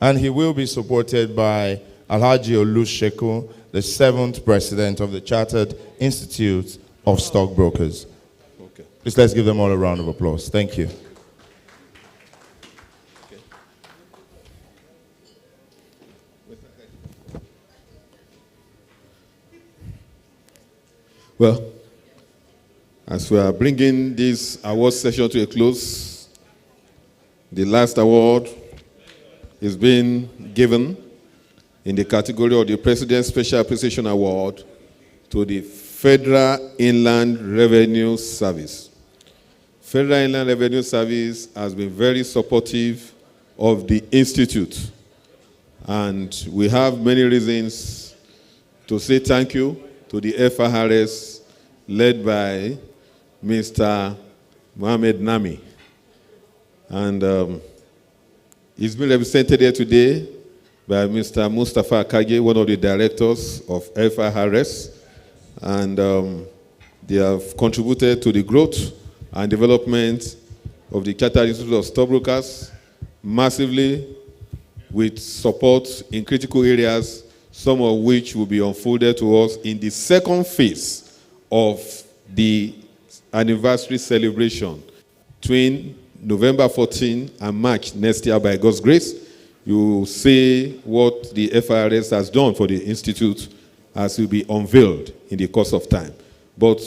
And he will be supported by Alhaji Olusegun, the 7th President of the Chartered Institute of Stockbrokers. Okay. Please, let's give them all a round of applause. Thank you. Well, as we are bringing this award session to a close, the last award is being given in the category of the President's Special Appreciation Award to the Federal Inland Revenue Service. Federal Inland Revenue Service has been very supportive of the Institute, and we have many reasons to say thank you to the FRS led by Mr. Mohamed Nami. And he's been represented here today by Mr. Mustafa Akage, one of the directors of FRS, and they have contributed to the growth and development of the Chartered Institute of Stockbrokers massively, with support in critical areas, some of which will be unfolded to us in the second phase of the anniversary celebration between November 14 and March next year. By God's grace, you will see what the FRS has done for the Institute as will be unveiled in the course of time. But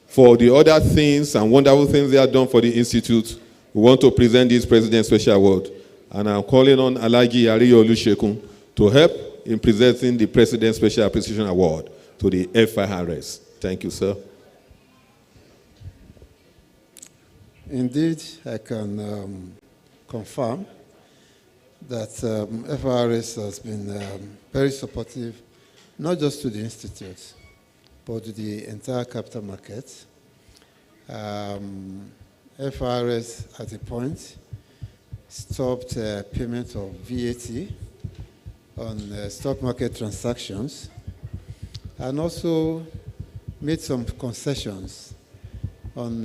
for the other things and wonderful things they have done for the Institute, we want to present this President's Special Award. And I'm calling on Alhaji Ariyo Olusegun to help in presenting the President's Special Appreciation Award to the FRS. Thank you, sir. Indeed, I can confirm that FRS has been very supportive, not just to the Institute, but to the entire capital market. FRS, at a point, stopped payment of VAT on stock market transactions, and also made some concessions on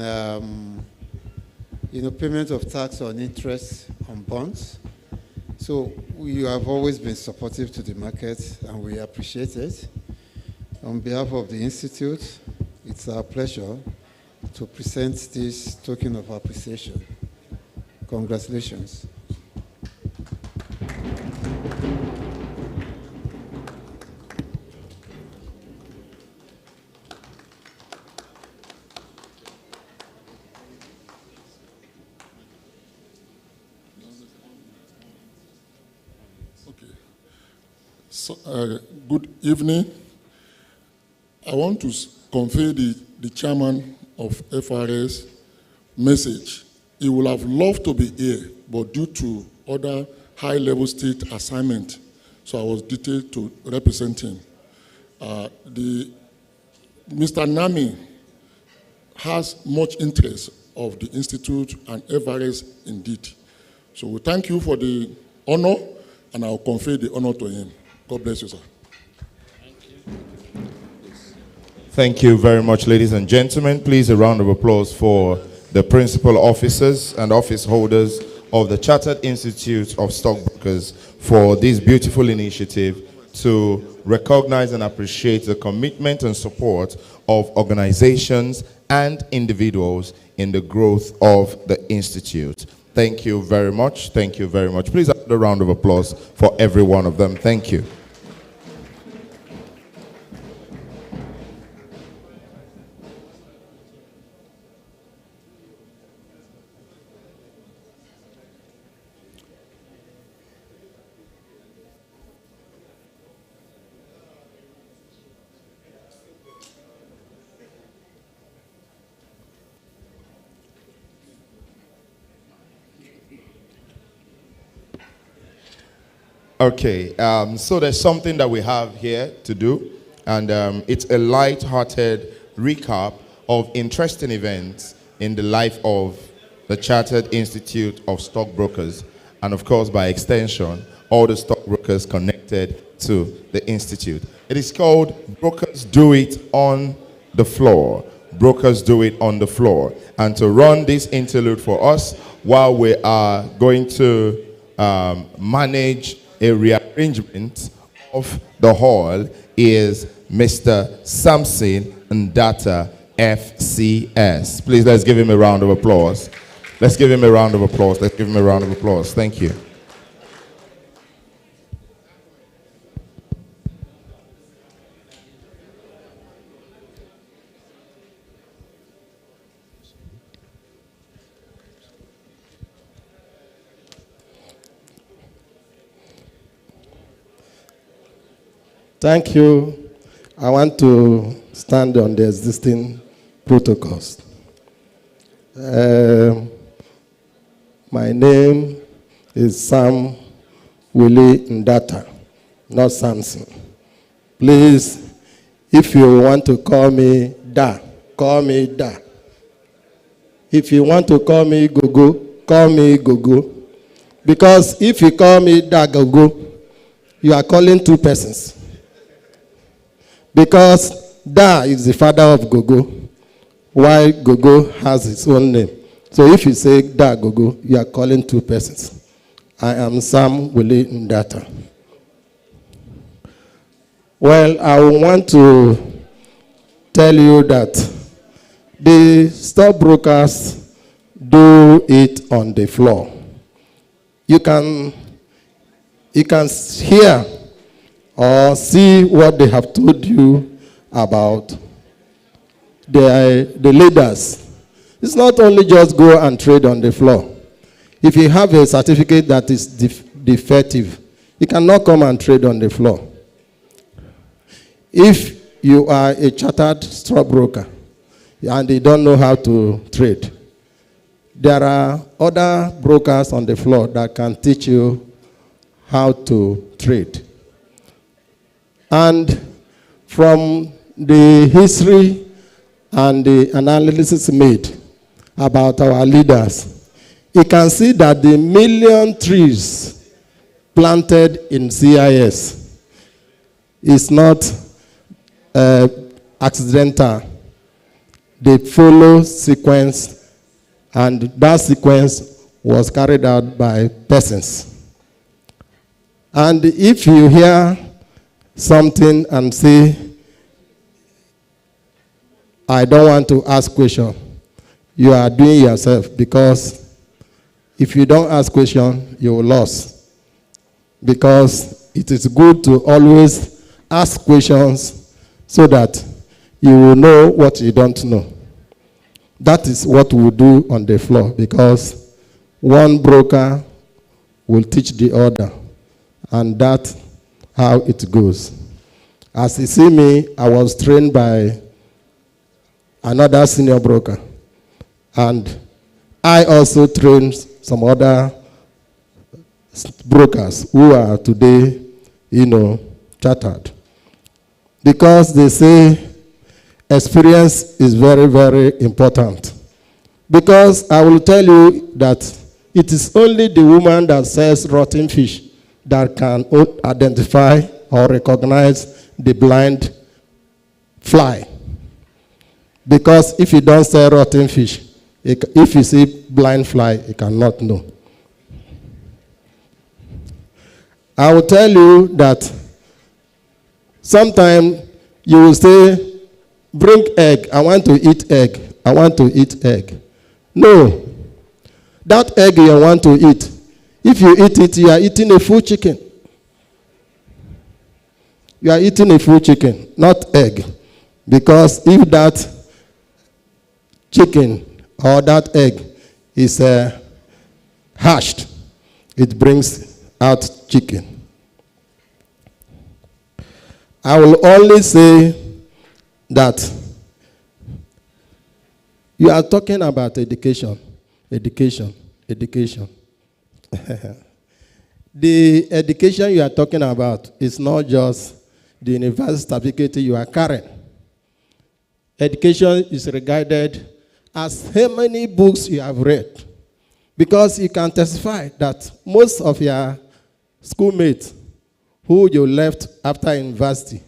payment of tax on interest on bonds. So we have always been supportive to the market, and we appreciate it. On behalf of the Institute, it's our pleasure to present this token of appreciation. Congratulations. So, good evening. I want to convey the chairman of FRS message. He would have loved to be here, but due to other high-level state assignment, so I was detailed to represent him. Mr. Nami has much interest of the Institute and FRS indeed. So we thank you for the honor, and I'll convey the honor to him. God bless you, sir. Thank you very much, ladies and gentlemen. Please, a round of applause for the principal officers and office holders of the Chartered Institute of Stockbrokers for this beautiful initiative to recognize and appreciate the commitment and support of organizations and individuals in the growth of the Institute. Thank you very much. Thank you very much. Please have a round of applause for every one of them. Thank you. Okay, so there's something that we have here to do, and it's a light-hearted recap of interesting events in the life of the Chartered Institute of Stockbrokers, and of course, by extension, all the stockbrokers connected to the Institute. It is called Brokers Do It on the Floor. Brokers Do It on the Floor. And to run this interlude for us, while we are going to manage a rearrangement of the hall, is Mr. Samson Ndata, FCS. Please, let's give him a round of applause. Let's give him a round of applause. Let's give him a round of applause. Thank you. Thank you. I want to stand on the existing protocols. My name is Sam Willie Ndata, not Samson. Please, if you want to call me Da, call me Da. If you want to call me Gogo, call me Gogo. Because if you call me Da Gogo, you are calling two persons. Because Da is the father of Gogo, while Gogo has his own name. So if you say Da Gogo, you are calling two persons. I am Sam Willie Ndata. Well, I want to tell you that the stockbrokers do it on the floor. You can hear or see what they have told you about the leaders. It's not only just go and trade on the floor. If you have a certificate that is defective, you cannot come and trade on the floor. If you are a chartered stockbroker and you don't know how to trade, there are other brokers on the floor that can teach you how to trade. And from the history and the analysis made about our leaders, you can see that the 1,000,000 trees planted in CIS is not accidental. They follow sequence, and that sequence was carried out by persons. And if you hear something and say I don't want to ask question. You are doing yourself, because if you don't ask question, you will lose. Because it is good to always ask questions so that you will know what you don't know. That is what we do on the floor, because one broker will teach the other, and that's how it goes. As you see me, I was trained by another senior broker, and I also trained some other brokers who are today, chartered. Because they say experience is very, very important. Because I will tell you that it is only the woman that sells rotten fish that can identify or recognize the blind fly. Because if you don't sell rotten fish, if you see blind fly, you cannot know. I will tell you that sometimes you will say, bring egg, I want to eat egg, I want to eat egg. No, that egg you want to eat, if you eat it, you are eating a full chicken. You are eating a full chicken, not egg. Because if that chicken or that egg is hashed, it brings out chicken. I will only say that you are talking about education. The education you are talking about is not just the university certificate you are carrying. Education is regarded as how many books you have read. Because you can testify that most of your schoolmates who you left after university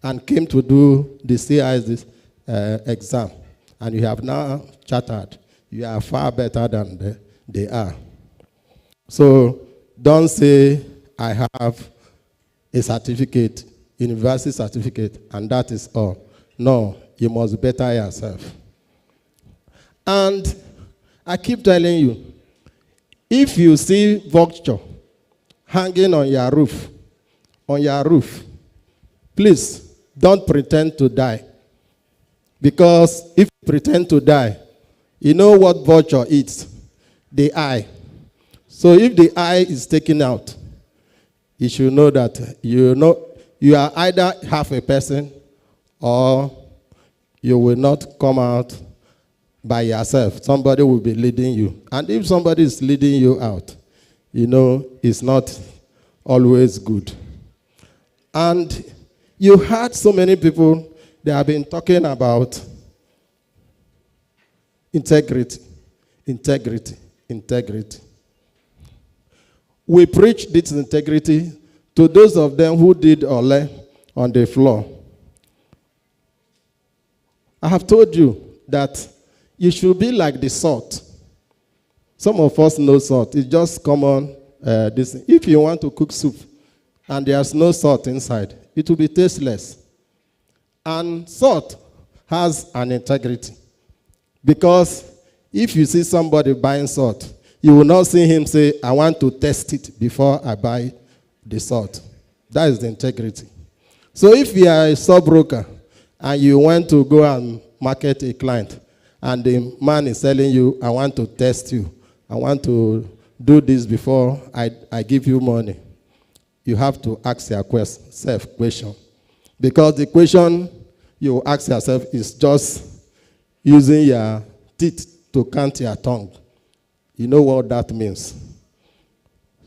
and came to do the CIS exam, and you have now chartered, you are far better than they are. So don't say, I have a certificate, university certificate, and that is all. No, you must better yourself. And I keep telling you, if you see vulture hanging on your roof, please don't pretend to die. Because if you pretend to die, you know what vulture eats? The eye. So if the eye is taken out, you should know that you are either half a person or you will not come out by yourself. Somebody will be leading you. And if somebody is leading you out, it's not always good. And you heard so many people, they have been talking about integrity. We preach this integrity to those of them who did ole on the floor. I have told you that you should be like the salt. Some of us know salt. It's just common. If you want to cook soup and there's no salt inside, it will be tasteless. And salt has an integrity. Because if you see somebody buying salt, you will not see him say, I want to test it before I buy the salt. That is the integrity. So if you are a stockbroker and you want to go and market a client, and the man is telling you, I want to test you, I want to do this before I give you money, you have to ask yourself question. Because the question you ask yourself is just using your teeth to count your tongue. You know what that means.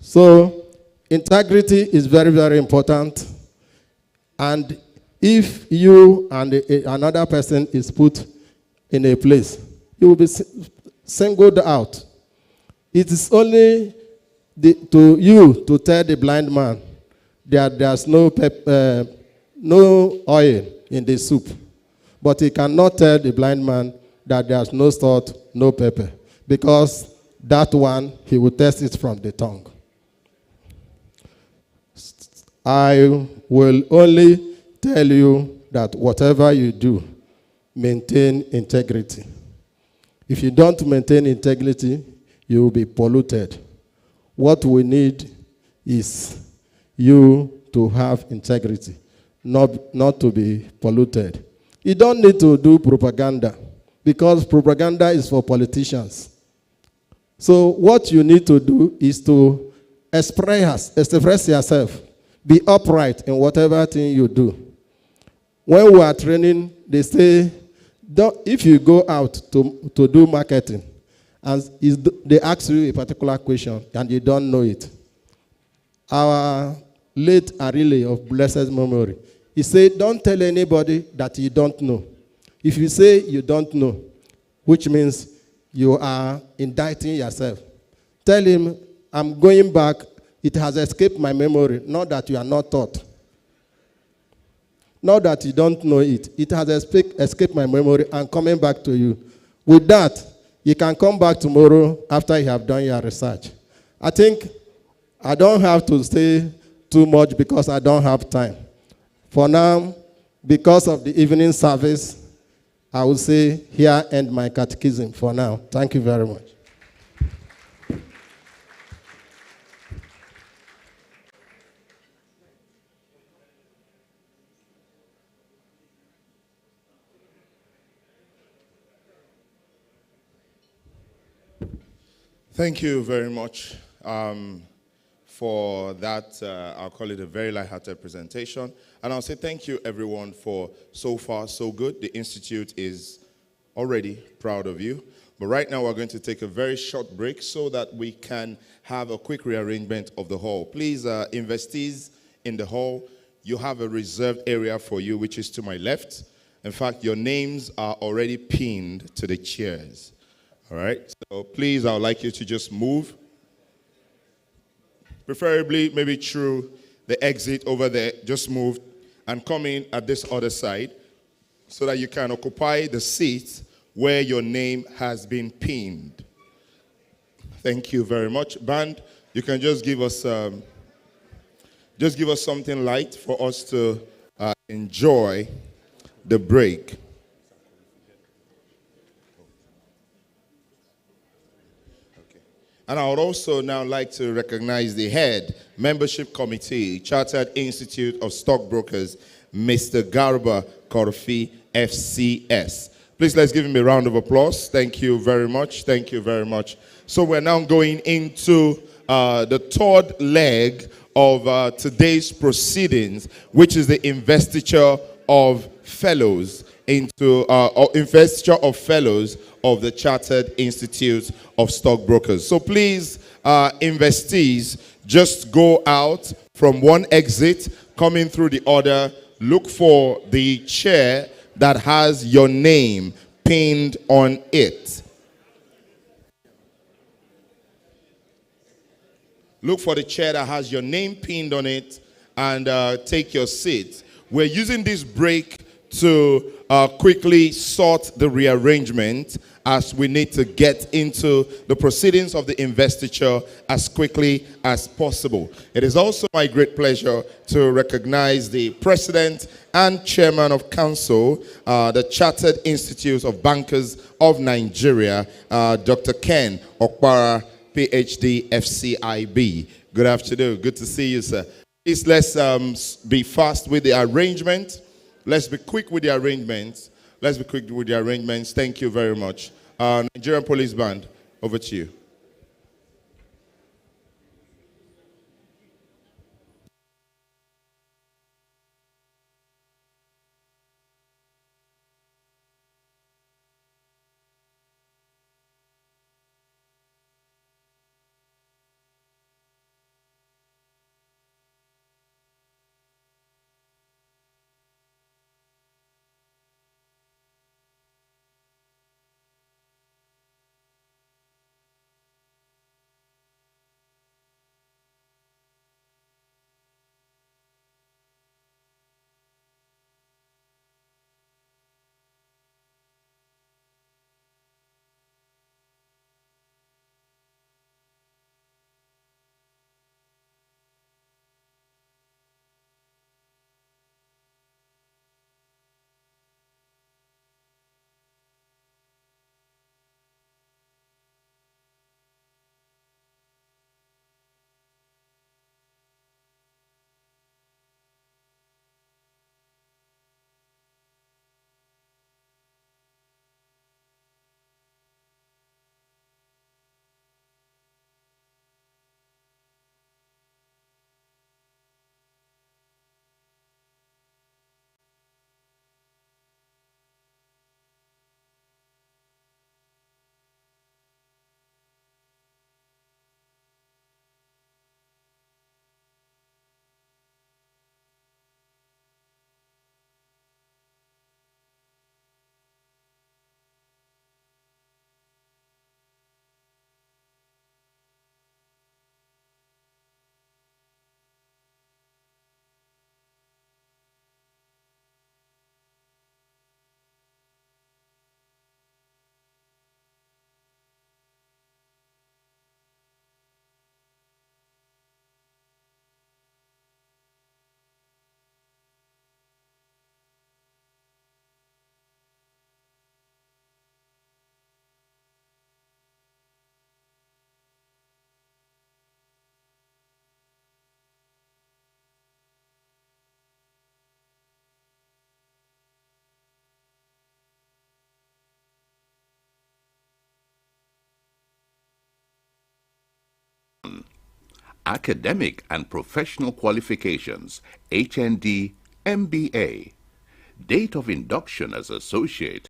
So integrity is very, very important. And if you and another person is put in a place, you will be singled out. It is only to you to tell the blind man that there's no oil in the soup. But he cannot tell the blind man that there's no salt, no pepper. Because that one, he will test it from the tongue. I will only tell you that whatever you do, maintain integrity. If you don't maintain integrity, you will be polluted. What we need is you to have integrity, not to be polluted. You don't need to do propaganda, because propaganda is for politicians. So what you need to do is to express yourself. Be upright in whatever thing you do. When we are training, they say, if you go out to do marketing, and they ask you a particular question and you don't know it. Our late Arile of blessed memory, he said, don't tell anybody that you don't know. If you say you don't know, which means you are indicting yourself, tell him, I'm going back. It has escaped my memory, not that you are not taught. Not that you don't know it. It has escaped my memory and coming back to you. With that, you can come back tomorrow after you have done your research. I think I don't have to say too much because I don't have time. For now, because of the evening service, I will say here end my catechism for now. Thank you very much. Thank you very much for that, I'll call it a very light-hearted presentation. And I'll say thank you, everyone, for so far so good. The Institute is already proud of you. But right now, we're going to take a very short break so that we can have a quick rearrangement of the hall. Please, investees in the hall, you have a reserved area for you, which is to my left. In fact, your names are already pinned to the chairs. All right, so please, I would like you to just move. Preferably, maybe through the exit over there, just move and come in at this other side so that you can occupy the seat where your name has been pinned. Thank you very much. Band, you can just give us something light for us to enjoy the break. And I would also now like to recognize the head membership committee, Chartered Institute of Stockbrokers, Mr. Garba Korfi, FCS. Please let's give him a round of applause. Thank you very much. Thank you very much. So we're now going into the third leg of today's proceedings, which is the investiture of fellows investiture of fellows of the Chartered Institute of Stockbrokers. So please, investees, just go out from one exit, coming through the other, look for the chair that has your name pinned on it. Look for the chair that has your name pinned on it and take your seat. We're using this break to quickly sort the rearrangement as we need to get into the proceedings of the investiture as quickly as possible. It is also my great pleasure to recognize the President and Chairman of Council, the Chartered Institute of Bankers of Nigeria, Dr. Ken Okpara, PhD, FCIB. Good afternoon. Good to see you, sir. Please let's be fast with the arrangement. Let's be quick with the arrangements. Let's be quick with the arrangements. Thank you very much. Nigerian Police Band, over to you. Academic and Professional Qualifications, HND, MBA. Date of induction as associate,